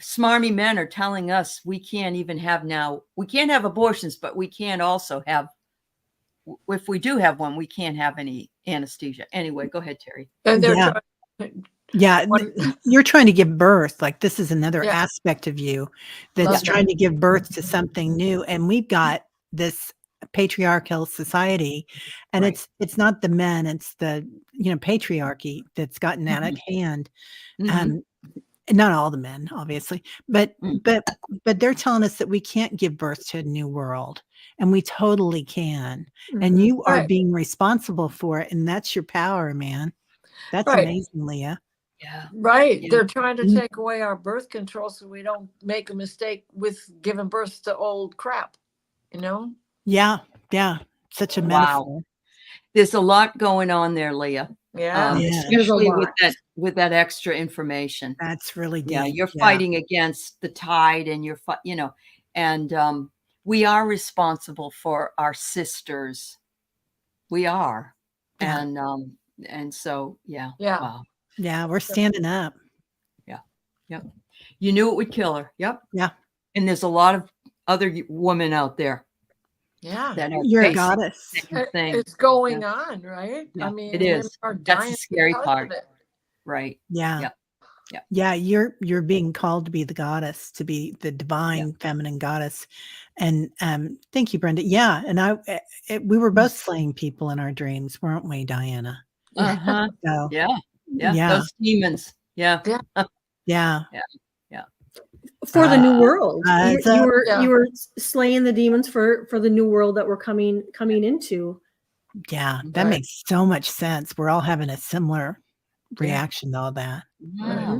Smarmy men are telling us we can't have abortions, but we can't also have, if we do have one, we can't have any anesthesia. Anyway, go ahead, Teri. And they're Yeah. trying. Yeah. You're trying to give birth. Like, this is another Yeah. aspect of you that's Love trying to give birth to something new. And we've got this patriarchal society, and Right. it's not the men, it's the patriarchy that's gotten out of hand. Mhm. Not all the men, obviously, but Mm. but they're telling us that we can't give birth to a new world, and we totally can. And Mhm. you are Right. being responsible for it, and that's your power, man. That's Right. amazing, Leah. Yeah. Right. Yeah. They're trying to Mm. take away our birth control so we don't make a mistake with giving birth to old crap, Yeah, yeah. Such a Wow. metaphor. There's a lot going on there, Leah. Yeah. Yeah. There's a Especially lot. with that extra information. That's really Yeah, deep. you're Yeah. fighting against the tide, and and we are responsible for our sisters. We are. Yeah. And so, yeah. Yeah. Wow. Yeah, we're standing up. Yep. You knew it would kill her. Yep. Yeah. And there's a lot of other women out there Yeah. that are You're a facing goddess. the same thing. It's going on, right? Yeah, I mean, it women is. are That's dying the scary because part. of it. Right. Yeah. Yep. Yep. Yeah, you're being called to be the goddess, to be the divine feminine goddess. And thank you, Brenda. Yeah, and we were both slaying people in our dreams, weren't we, Diana? Uh-huh. So Yeah. Yeah. yeah, Those demons. Yeah. yeah. For the new world, Rise you up. were Yeah. you were slaying the demons for the new world that we're coming into. Yeah, that Right. makes so much sense. We're all having a similar reaction to all that. Yeah.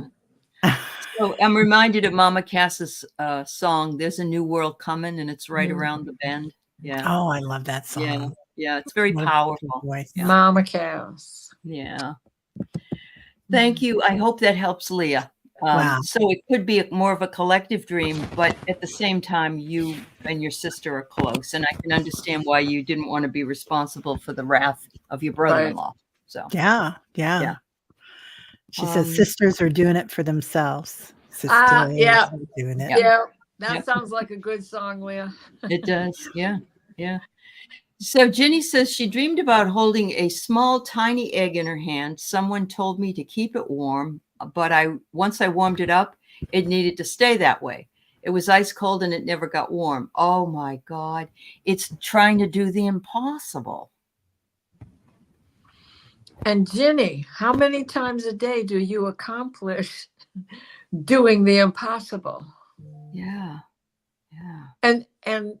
So I'm reminded of Mama Cass's song, There's a New World Coming, and it's right Mhm. around the bend. Yeah. Oh, I love that song. Yeah. Yeah. It's very What a beautiful powerful. voice. Yeah. Mama cows. Yeah. Thank you. I hope that helps Leah. Wow. So it could be more of a collective dream, but at the same time, you and your sister are close, and I can understand why you didn't want to be responsible for the wrath of your brother-in-law. So Yeah, yeah. Yeah. She says sisters are doing it for themselves. Sisters Yeah. are doing it. Yeah. That Yep. sounds like a good song, Leah. it does. Yeah. Yeah. So Ginny says she dreamed about holding a small, tiny egg in her hand. Someone told me to keep it warm, but once I warmed it up, it needed to stay that way. It was ice cold and it never got warm. Oh my God. It's trying to do the impossible. And Ginny, how many times a day do you accomplish doing the impossible? Yeah. Yeah. And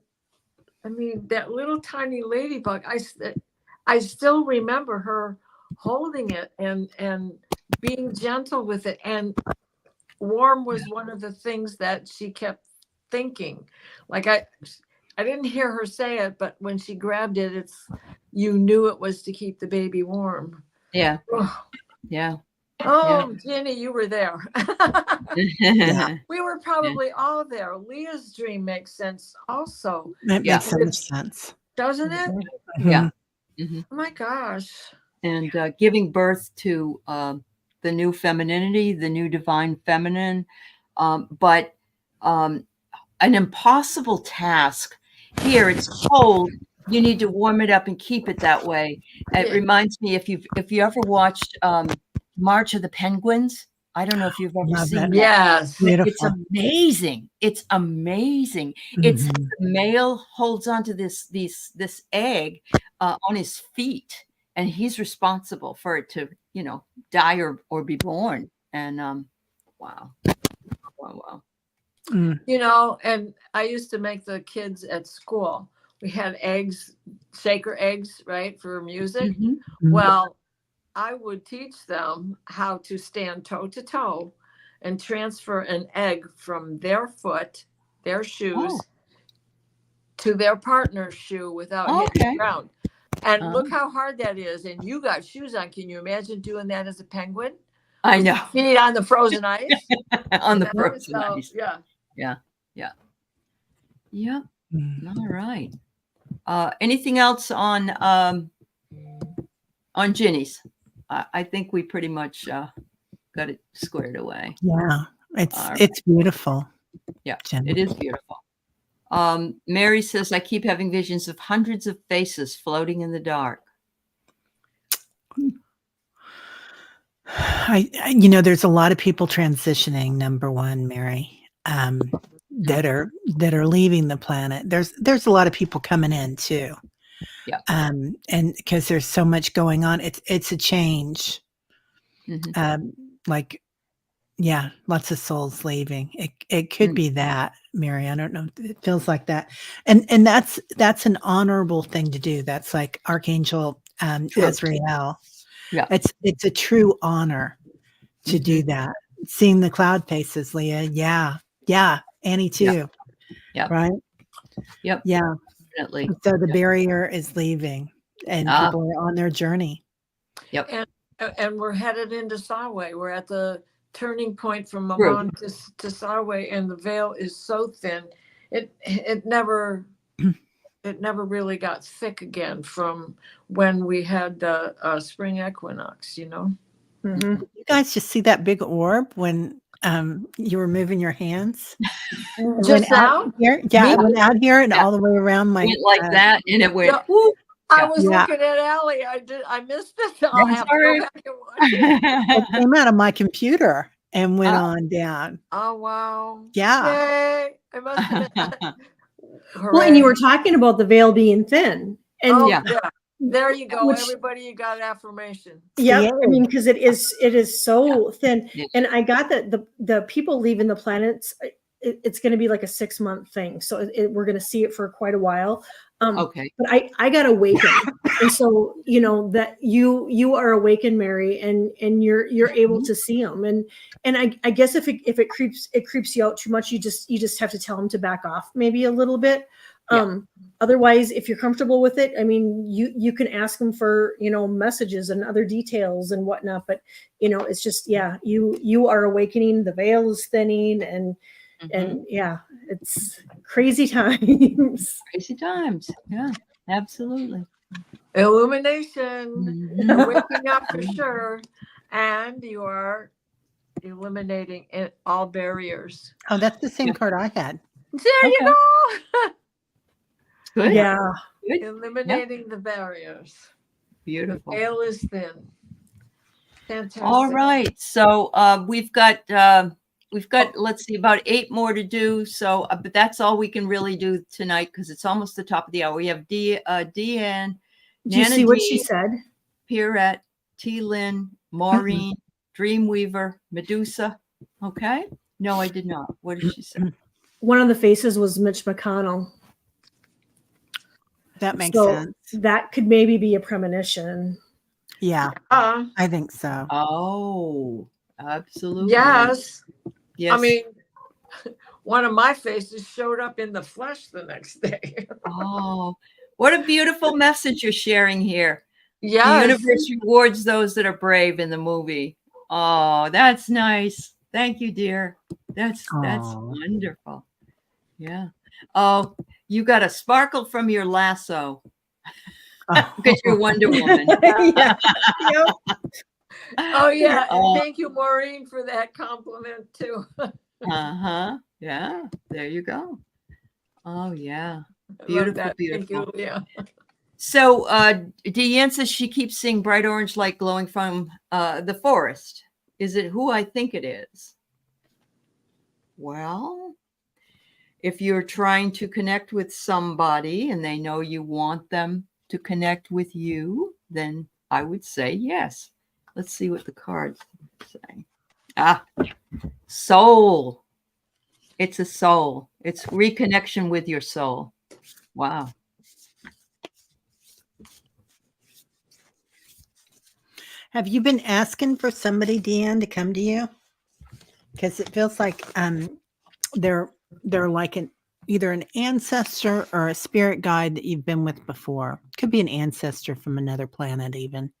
I mean, that little tiny ladybug, I still remember her holding it and being gentle with it. And warm was one of the things that she kept thinking. Like I didn't hear her say it, but when she grabbed it, you knew it was to keep the baby warm. Yeah. Oh, Yeah. Jenny, you were there. Yeah. We were probably all there. Leah's dream makes sense also, It Yeah. makes so much sense. doesn't it? Yeah. Mhm. Oh my gosh. And giving birth to the new femininity, the new divine feminine, but an impossible task. Here it's cold. You need to warm it up and keep it that way. It Yeah. reminds me, if you ever watched March of the Penguins. I don't know if you've ever Love seen it. that. Yes. It's Beautiful. amazing. It's amazing. It's Mhm. the male holds onto this egg on his feet, and he's responsible for it to, die or be born. And wow. Mm. And I used to make the kids at school. We had eggs, shaker eggs, right, for music. Mhm. Mhm. Well, I would teach them how to stand toe to toe and transfer an egg from their foot, their shoes, Oh. to their partner's shoe without hitting Okay. the ground. And Oh. look how hard that is. And you got shoes on. Can you imagine doing that as a penguin? I With know. your feet on the frozen ice. On the You know? frozen So, ice. yeah. Yeah. Mm. All right. Anything else on Ginny's? I think we pretty much got it squared away. Yeah. It's All right. it's beautiful. Yeah, Jenny. it is beautiful. Mary says, I keep having visions of hundreds of faces floating in the dark. There's a lot of people transitioning, number one, Mary, that are leaving the planet. There's a lot of people coming in too. Yeah. And because there's so much going on, it's a change. Mhm. Lots of souls leaving. It could be that, Mary. I don't know. It feels like that. And that's an honorable thing to do. That's like Archangel True. Azrael. Yeah. It's a true honor to do that. Seeing the cloud faces, Leah. Yeah. Annie too. Yeah. Right? Yep. Yeah. Definitely. So the barrier is leaving and people are on their journey. Yep. And we're headed into Saway. We're at the turning point from True. Maman to Saway, and the veil is so thin. It never really got thick again from when we had the spring equinox, Mhm. You guys just see that big orb when you were moving your hands? It Just went out now? here. Yeah, Me? it went out here and Yeah. all the way around my Went like that, and it went. Yeah. Whoop. I Yeah. was Yeah. looking at Aley. I missed it. I'll That's have to all go right. back and watch it. It came out of my computer and went on down. Oh, wow. Yeah. Yay. I must have been. Well, and you were talking about the veil being thin. And Oh, Yeah. yeah. There you go. Which- Everybody, you got affirmation. yeah, Yeah. I mean, because it is so thin. Yeah. And I got that the people leaving the planets, it's going to be like a 6-month thing. So we're going to see it for quite a while. Okay. But I got awakened. And so, that you are awakened, Mary, and you're able to see them. And I guess if it creeps you out too much, you just have to tell them to back off maybe a little bit. Otherwise, if you're comfortable with it, I mean, you can ask them for, messages and other details and whatnot. But, it's just, you are awakening, the veil is thinning, and it's crazy times. Crazy times. Yeah, absolutely. Illumination. Mhm. You're waking up for sure. And you are eliminating all barriers. Oh, that's the same card I had. There you Okay. go. Good. Yeah. Good. Eliminating the barriers. Beautiful. Veil is thin. Fantastic. All right. So we've got let's see, about 8 more to do. So, but that's all we can really do tonight because it's almost the top of the hour. We have Deanne, Do you Nana see what D, she said? Pierrette, T. Lynn, Maureen, Dreamweaver, Medusa. Okay. No, I did not. What did she say? One of the faces was Mitch McConnell. That makes So sense. that could maybe be a premonition. Yeah, I think so. Oh, absolutely. Yes. Yes. I mean, one of my faces showed up in the flesh the next day. Oh, what a beautiful message you're sharing here. The Yes. universe rewards those that are brave in the movie. Oh, that's nice. Thank you, dear. That's Aw. wonderful. Yeah. Oh, you got a sparkle from your lasso because you're Wonder Woman. Yeah. Yep. Oh yeah. And Oh. thank you, Maureen, for that compliment too. Uh-huh. Yeah. There you go. Oh, yeah. I love Beautiful, that. Thank beautiful. you. Yeah. So Deanne says she keeps seeing bright orange light glowing from the forest. Is it who I think it is? Well, if you're trying to connect with somebody and they know you want them to connect with you, then I would say yes. Let's see what the cards say. Ah, soul. It's a soul. It's reconnection with your soul. Wow. Have you been asking for somebody, Deanne, to come to you? Because it feels like they're like either an ancestor or a spirit guide that you've been with before. Could be an ancestor from another planet, even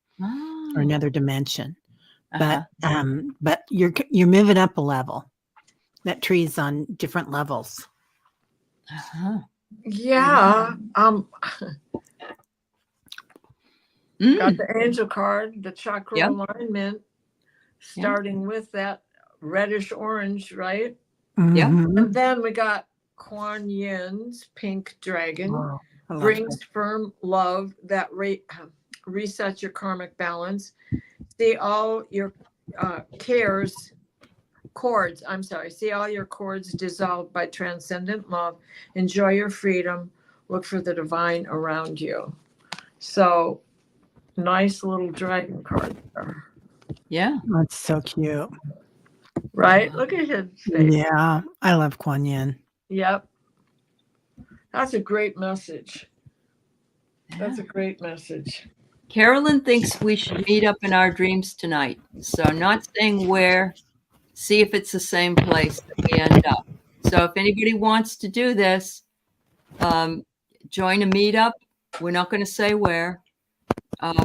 or another dimension. But you're moving up a level. That tree's on different levels. Yeah. Got Mm. the angel card, the chakra Yep. alignment, starting with that reddish orange, right? Yeah. Mhm. And then we got Kuan Yin's pink dragon, Wow, I love brings that. firm love that resets your karmic balance. See all your cords, I'm sorry, see all your cords dissolved by transcendent love. Enjoy your freedom. Look for the divine around you. So nice little dragon card there. Yeah. That's so cute. Right? Look at his face. Yeah, I love Kuan Yin. Yep. That's a great message. That's a great message. Carolyn thinks we should meet up in our dreams tonight. So not saying where, see if it's the same place that we end up. So if anybody wants to do this, join a meetup. We're not going to say where.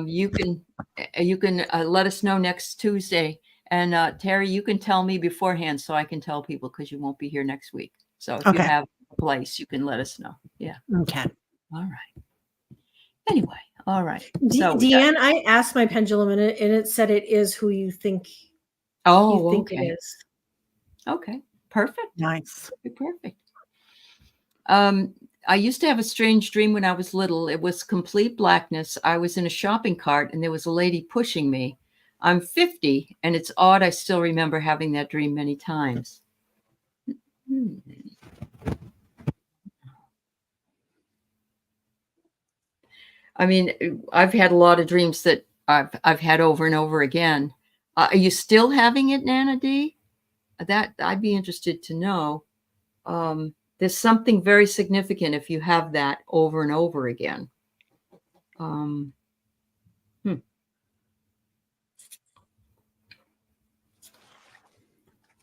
You can let us know next Tuesday. And Teri, you can tell me beforehand so I can tell people because you won't be here next week. So if you Okay. have a place, you can let us know. Yeah. Okay. All right. Anyway, all right. Deanne, I asked my pendulum and it said it is who you think Okay. it is. Okay. Perfect. Nice. Perfect. I used to have a strange dream when I was little. It was complete blackness. I was in a shopping cart and there was a lady pushing me. I'm 50 and it's odd I still remember having that dream many times. I mean, I've had a lot of dreams that I've had over and over again. Are you still having it, Nana D? That I'd be interested to know. There's something very significant if you have that over and over again.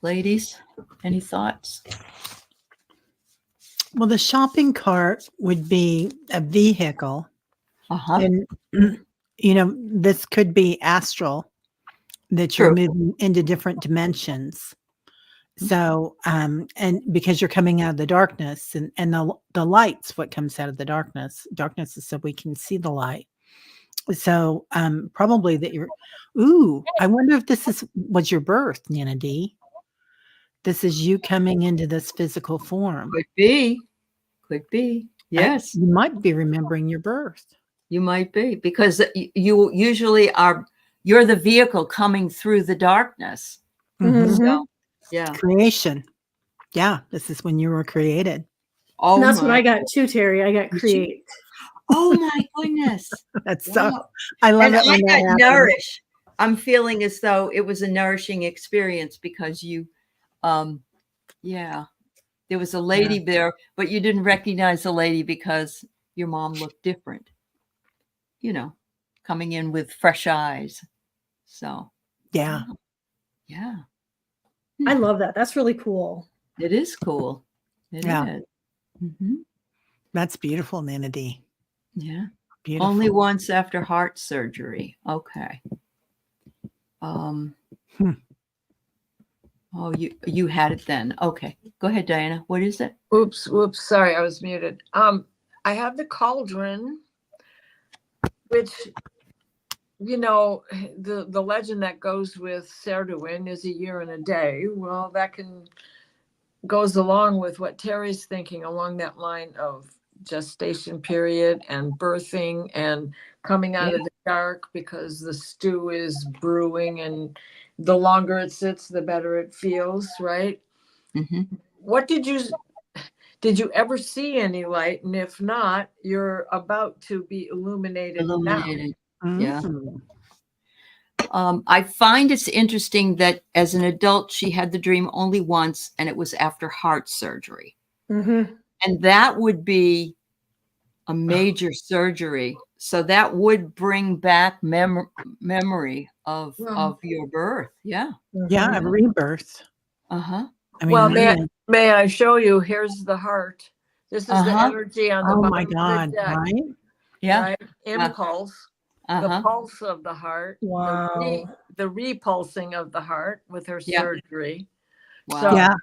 Ladies, any thoughts? Well, the shopping cart would be a vehicle. And, this could be astral, that you're moving into different dimensions. So, and because you're coming out of the darkness and the light's what comes out of the darkness. Darkness is so we can see the light. So, probably that I wonder if this was your birth, Nana D. This is you coming into this physical form. Could be. Yes. You might be remembering your birth. You might be, because you usually you're the vehicle coming through the darkness. Mm-hmm. So, yeah. Creation. Yeah. This is when you were created. Oh, and that's what I got too, Teri. I got create. Oh my goodness. That's so, I love it when that happens. Nourish. I'm feeling as though it was a nourishing experience because you, there was a lady there, but you didn't recognize the lady because your mom looked different, coming in with fresh eyes. So, yeah. Yeah. I love that. That's really cool. It is cool. It Yeah. is. Mm-hmm. That's beautiful, Nana D. Yeah. Beautiful. Only once after heart surgery. Okay. Hmm. Oh, you had it then. Okay. Go ahead, Diana. What is it? Oops, whoops, sorry, I was muted. I have the cauldron, which, you know, the legend that goes with Serduin is a year and a day. Well, that goes along with what Teri's thinking along that line of gestation period and birthing and coming out of the dark because the stew is brewing, and the longer it sits, the better it feels, right? Mm-hmm. What did you ever see any light? And if not, you're about to be illuminated now. Illuminated. Yeah. Mm. I find it's interesting that as an adult, she had the dream only once, and it was after heart surgery. Mm-hmm. And that would be a major surgery. So that would bring back memory of your birth. Yeah. Yeah, a rebirth. Uh-huh. I mean, Well, man. may I show you? Here's the heart. This is the Uh-huh. energy on the Oh bottom my of the God, deck, right? Yeah. right? Impulse, the Uh-huh. pulse of the heart, Wow. the repulsing of the heart with her Yeah. surgery. Wow. So, Yeah.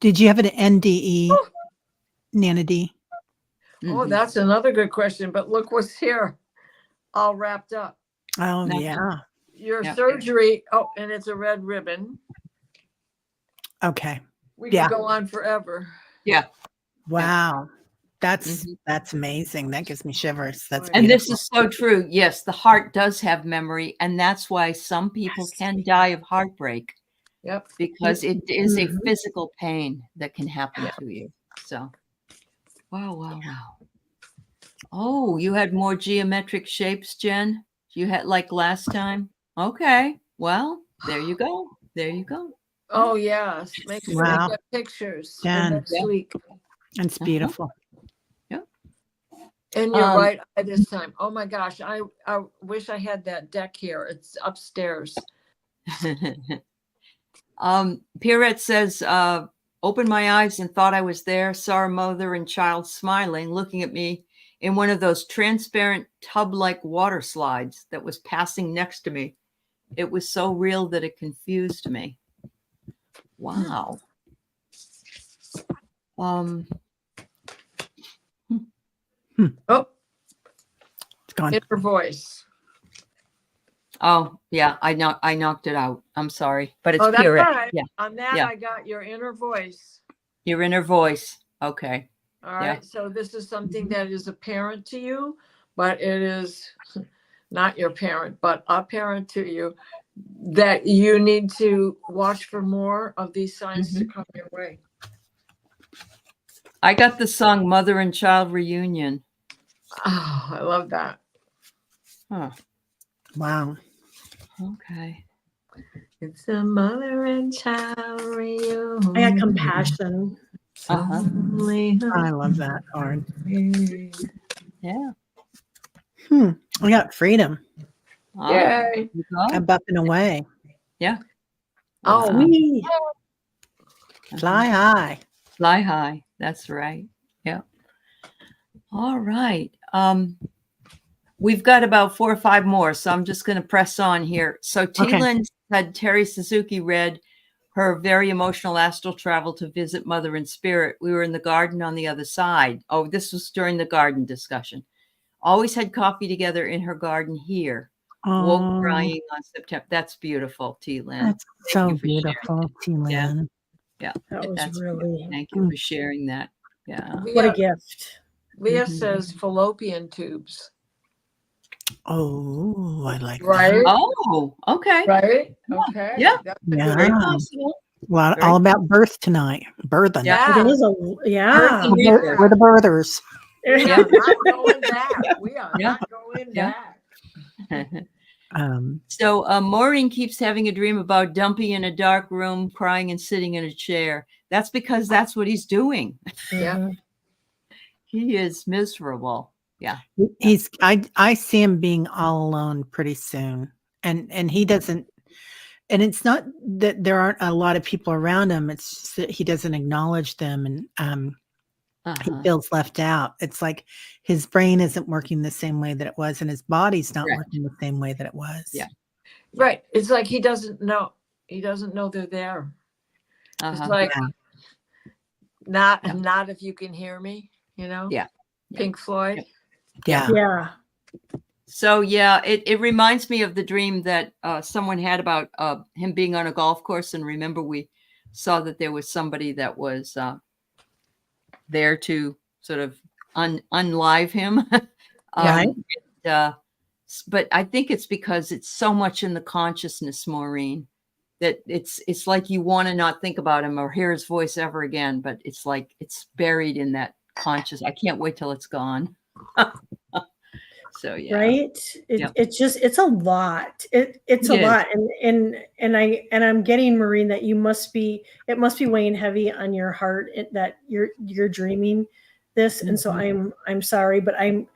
Did you have an NDE, Nana D? oh, Mhm. that's another good question. But look what's here, all wrapped up. Oh, Nice. yeah. Your Yeah. surgery. Oh, and it's a red ribbon. Okay. We Yeah. could go on forever. Yeah. Wow. That's Mhm. that's amazing. That gives me shivers. That's And this beautiful. is so true. Yes, the heart does have memory, and that's why some people can die of heartbreak, Yep. because it is a Mhm. physical pain that can happen to you. So, wow. Oh, you had more geometric shapes, Jen? You had like last time? Okay. Well, there you go. There you go. Oh yes. Make sure Wow. you get pictures for Jen. next Yeah. week. It's beautiful. And you're Um, right eye this time. Oh my gosh, I wish I had that deck here. It's upstairs. Pierrette says, opened my eyes and thought I was there, saw a mother and child smiling, looking at me in one of those transparent tub-like water slides that was passing next to me. It was so real that it confused me. Wow. Oh, It's gone. inner voice. Oh, yeah, I knocked it out. I'm sorry, but it's Oh, that's all Pierrette. right. Yeah, On that, Yeah. I got your inner voice. your inner voice. Okay. All Yeah. right. So this is something that is apparent to you, but it is not your parent, but apparent to you that you need to watch for more of these signs to come your way. I got the song Mother and Child Reunion. Oh, I love that. Huh. Wow. Okay. It's a mother and child reunion. I got compassion. Uh-huh. I love that card. Yeah. I got freedom. Oh, Yay. there you go. I'm buffing away. Yeah. Oh, Wow. Whee! Fly high. Fly high. That's right. Yeah. All right. We've got about 4 or 5 more, so I'm just going to press on here. So T-Lynn had Teri Suzuki read her very emotional astral travel to visit Mother in Spirit. We were in the garden on the other side. Oh, this was during the garden discussion. Always had coffee together in her garden here. Woke Oh, crying on September. That's beautiful, T-Lynn. that's Thank so you for sharing. beautiful, T-Lynn. Yeah. That was That's really Thank you for sharing that. Yeah. what a gift. Leah Mhm. says fallopian tubes. Oh, I like Right? that. Oh, okay. Right? Okay. Yeah. That's a Yeah. Very good one. possible. Well, Very- all about birth tonight. Birthing. Yeah. It is a Birth and rebirth. We're the birthers. We Yeah. are not going back. We are Yeah. not going Yeah. back. So Maureen keeps having a dream about Dumpy in a dark room, crying and sitting in a chair. That's because that's what he's doing. Yeah. Mhm. He is miserable. Yeah. I see him being all alone pretty soon. And he doesn't And it's not that there aren't a lot of people around him. It's just that he doesn't acknowledge them, and he Uh-huh. feels left out. It's like his brain isn't working the same way that it was, and his body's not Correct. working the same way that it was. Yeah. Right. It's like he doesn't know. He doesn't know they're there. It's Uh-huh. like Yeah. not if you can hear me, you know? Yeah. Pink Floyd. Yeah. Yeah. So yeah, it reminds me of the dream that someone had about him being on a golf course. And remember, we saw that there was somebody that was there to sort of unlive him. Right. But I think it's because it's so much in the consciousness, Maureen, that it's like you want to not think about him or hear his voice ever again. But it's like it's buried in that conscious. I can't wait till it's gone. So yeah. Right. Yep. It's a lot. It's a It is. lot. And I'm getting, Maureen, that it must be weighing heavy on your heart that you're dreaming this. And so I'm sorry, but I'm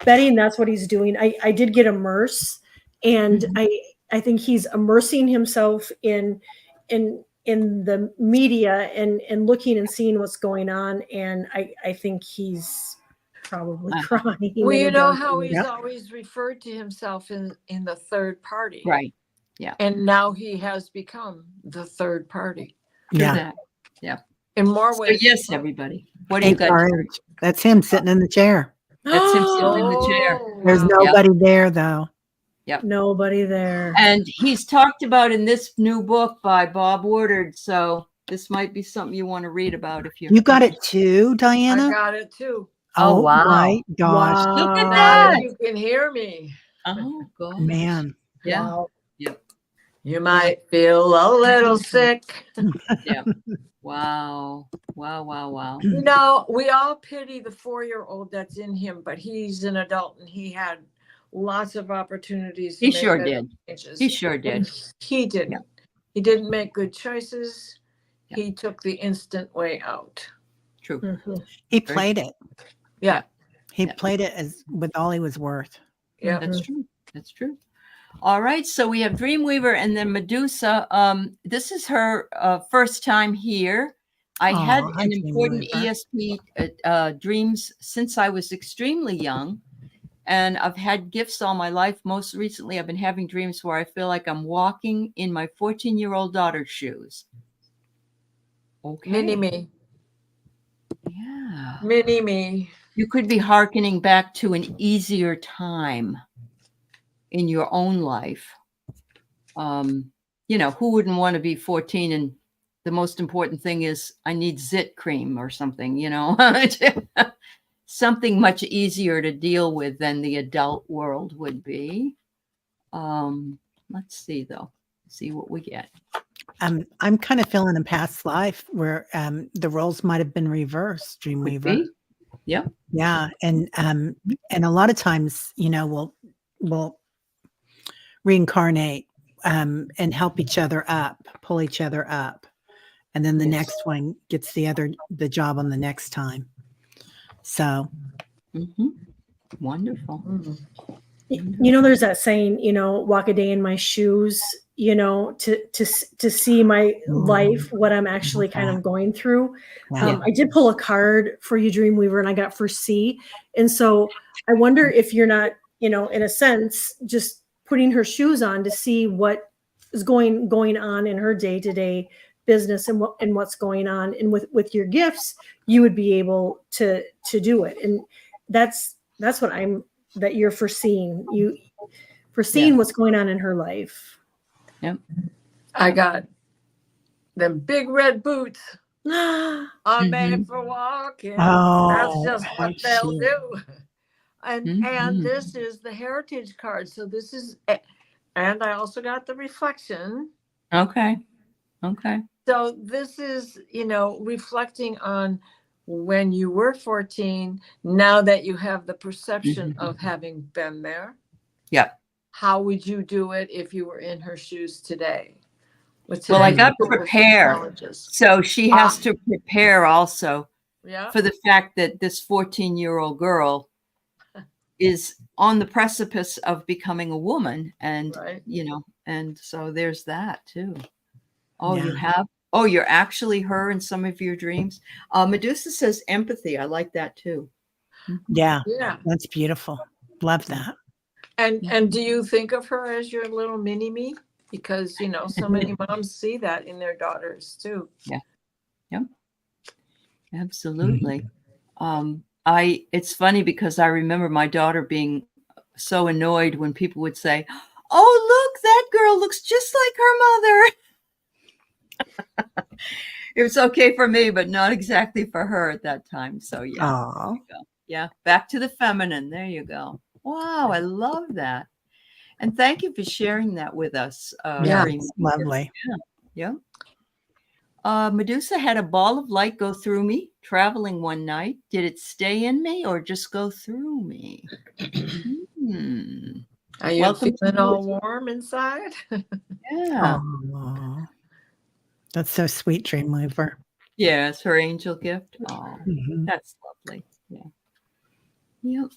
betting that's what he's doing. I did get immerse, and I think he's immersing himself in the media and looking and seeing what's going on. And I think he's probably crying. Well, you and know adulting. how he's Yep. always referred to himself in the third party. Right. Yeah. And now he has become the third party True Yeah. that. Yeah. in more So ways. yes, everybody. What do you got? Teri? HRH. That's him sitting in the chair. That's him sitting in the chair. Oh, There's wow. nobody there though. Nobody there. And he's talked about in this new book by Bob Woodard. So this might be something you want to read about if you're. You got it too, I Diana? got it too. Oh, wow. My gosh. Look at Now that. that you can hear me, Oh, God. Man. Yeah. Wow. you might feel a little sick. Yeah. Wow. Wow. Wow. Wow. You know, we all pity the 4-year-old that's in him, but he's an adult and he had lots of opportunities. He to make sure better did. changes. He sure did. And he didn't. Yeah. He didn't make good choices. Yeah. He took the instant way out. True. Mhm. He played it. Yeah. He Yeah. played it as with all he was worth. Yeah. That's true. That's true. All right. So we have Dreamweaver and then Medusa. This is her first time here. I had Aw, hi, an important Dreamweaver. ESP dreams since I was extremely young. And I've had gifts all my life. Most recently, I've been having dreams where I feel like I'm walking in my 14-year-old daughter's shoes. Okay. Mini me. Yeah. Mini me. You could be hearkening back to an easier time in your own life. You know, who wouldn't want to be 14 and the most important thing is I need zit cream or something, you know, something much easier to deal with than the adult world would be. Let's see though, see what we get. I'm kind of feeling a past life where the roles might have been reversed, Could Dreamweaver. be. Yeah. Yeah, and a lot of times, you know, we'll reincarnate and help each other up, pull each other up, and then the Yes. next one gets the job on the next time. So Wonderful. Mm. You know, there's that saying, you know, walk a day in my shoes, you know, to see my life, what I'm actually kind of going through. wow. I did pull a card for you, Dreamweaver, and I got for C. And so I wonder if you're not, you know, in a sense, just putting her shoes on to see what is going on in her day-to-day business and what's going on. And with your gifts, you would be able to do it. And that's what that you're foreseeing. You foreseeing what's going on in her life. Yep. I got them big red boots are Mhm. made for walking. Oh, That's just what they'll cute. do. And Mhm. this is the heritage card. So this is, and I also got the reflection. Okay. Okay. So this is, you know, reflecting on when you were 14, now that you have the perception Mhm. of having been there. Yep. How would you do it if you were in her shoes today? With Well, I today's got tools and prepared. challenges? So she has to prepare also Yeah. for the fact that this 14-year-old girl is on the precipice of becoming a woman and, Right. you know, And so there's that too. Oh, you Yeah. have, oh, you're actually her in some of your dreams. Medusa says empathy. I like that too. Yeah. Yeah. That's beautiful. Love that. And do you think of her as your little mini me? Because so many moms see that in their daughters too. Yeah. Yep. Absolutely. It's funny because I remember my daughter being so annoyed when people would say, "Oh, look, that girl looks just like her mother." It was okay for me, but not exactly for her at that time. So yeah. Aw. There you go. Yeah. Back to the feminine. There you go. Wow. I love that. And thank you for sharing that with us. Yeah, Dream it's Weaver. lovely. Yeah. Medusa had a ball of light go through me traveling one night. Did it stay in me or just go through me? Are you Welcome to feeling all Poetry. warm inside? Yeah. Aw. That's so sweet, Dreamweaver. Yeah, it's her angel gift. Oh, Mhm. that's lovely. Yeah. Yep.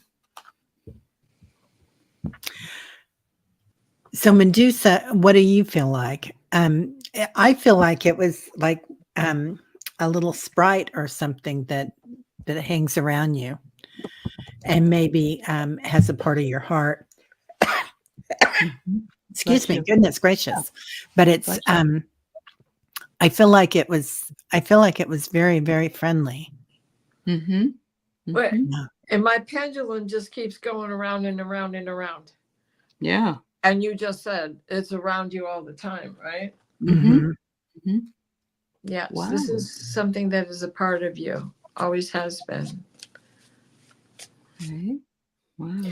So Medusa, what do you feel like? I feel like it was like a little sprite or something that hangs around you and maybe has a part of your heart. Excuse Bless me, you. goodness gracious. But it's Bless you. I feel like it was very, very friendly. Mm-hmm. But- Mm-hmm. And my pendulum just keeps going around and around and around. Yeah. And you just said it's around you all the time, right? Mm-hmm. Mhm. Yes. Wow. This is something that is a part of you. Always has been. Okay. Wow.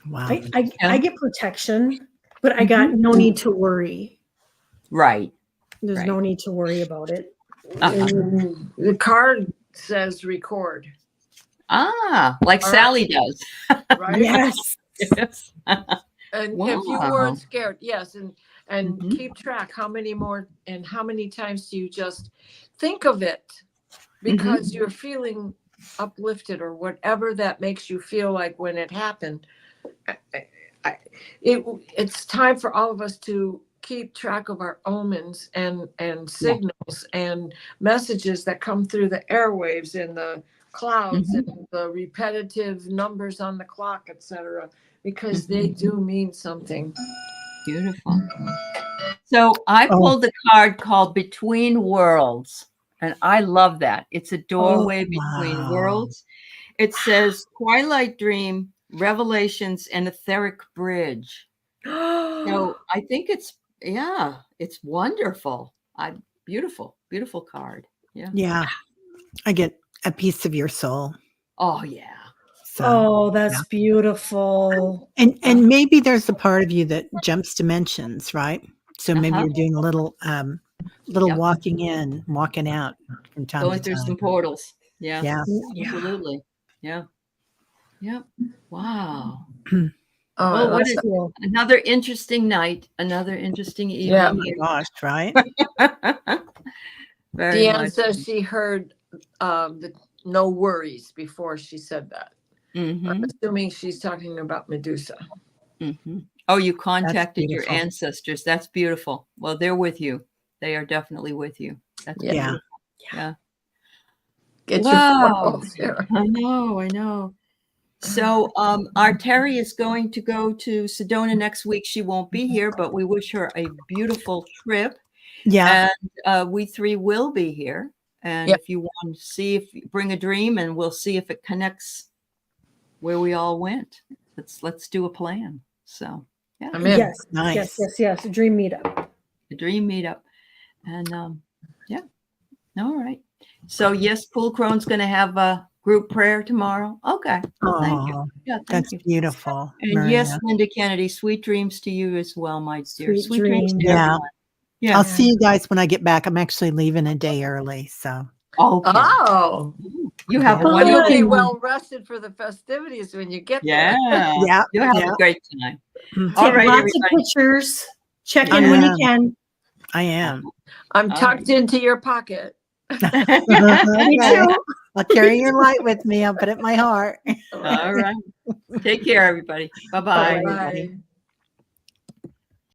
Wow. I get protection, but I got no need to worry. Right. There's Right. no need to worry about it. Uh-huh. The card says record, Like All Sally does. right? Yes. Yes. And if you Wow. weren't scared, yes, and Mhm. keep track how many more and how many times do you just think of it because you're feeling uplifted or whatever that makes you feel like when it happened. It's time for all of us to keep track of our omens and signals and messages that come through the airwaves and the clouds and the repetitive numbers on the clock, etc., because they do mean something. Beautiful. So I pulled a card called Between Worlds, and I love that. It's a doorway between wow. worlds. It says Twilight Dream, Revelations, and Etheric Bridge. So I think it's wonderful. Beautiful, beautiful card. Yeah. Yeah. I get a piece of your soul. Oh yeah. So Oh, that's beautiful. and maybe there's a part of you that jumps dimensions, right? So maybe Uh-huh. you're doing a little Yep. walking in, walking out from time Going to through time. some portals. Yeah. Yeah. Absolutely. Yeah. Yep. Wow. Oh, Well, what that's is Cool. another interesting night, another interesting Yeah. evening Oh here. my gosh, right? Very Deanne much. says she heard the no worries before she said that. Mhm. I'm assuming she's talking about Medusa. Mhm. Oh, you contacted your beautiful. ancestors. That's beautiful. Well, they're with you. They are definitely with you. That's Yeah. Yeah. beautiful. Yeah. Get Wow. your portals here. I know. So our Teri is going to go to Sedona next week. She won't be here, but we wish her a beautiful trip. Yeah. And we three will be here. And Yep. if you want to see, if you bring a dream, and we'll see if it connects where we all went. Let's do a plan. So yeah, I'm in. Yes. Nice. Yes. Dream meetup. a dream meetup. And yeah. All right. So yes, Pool Crone's going to have a group prayer tomorrow. Okay. Well, thank you. Oh, Yeah, thank that's you. beautiful. And yes, Maria. Linda Kennedy, sweet dreams to you as well, my dear. Sweet Sweet dreams to dreams. Yeah. everyone. Yeah. I'll see you guys when I get back. I'm actually leaving a day early. So Okay. Oh, You have a Yeah. well, you'll wonderful. be well rested for the festivities when you get Yeah. there. Yeah. You'll have Yeah. a great time. Mhm. All Take right, lots everybody. of pictures. Check I in when you am. can. I am. I'm All tucked into your pocket. Me Okay. too. I'll carry your light with me. I'll put it in my heart. All right. Take care, everybody. Bye-bye. Bye. Bye.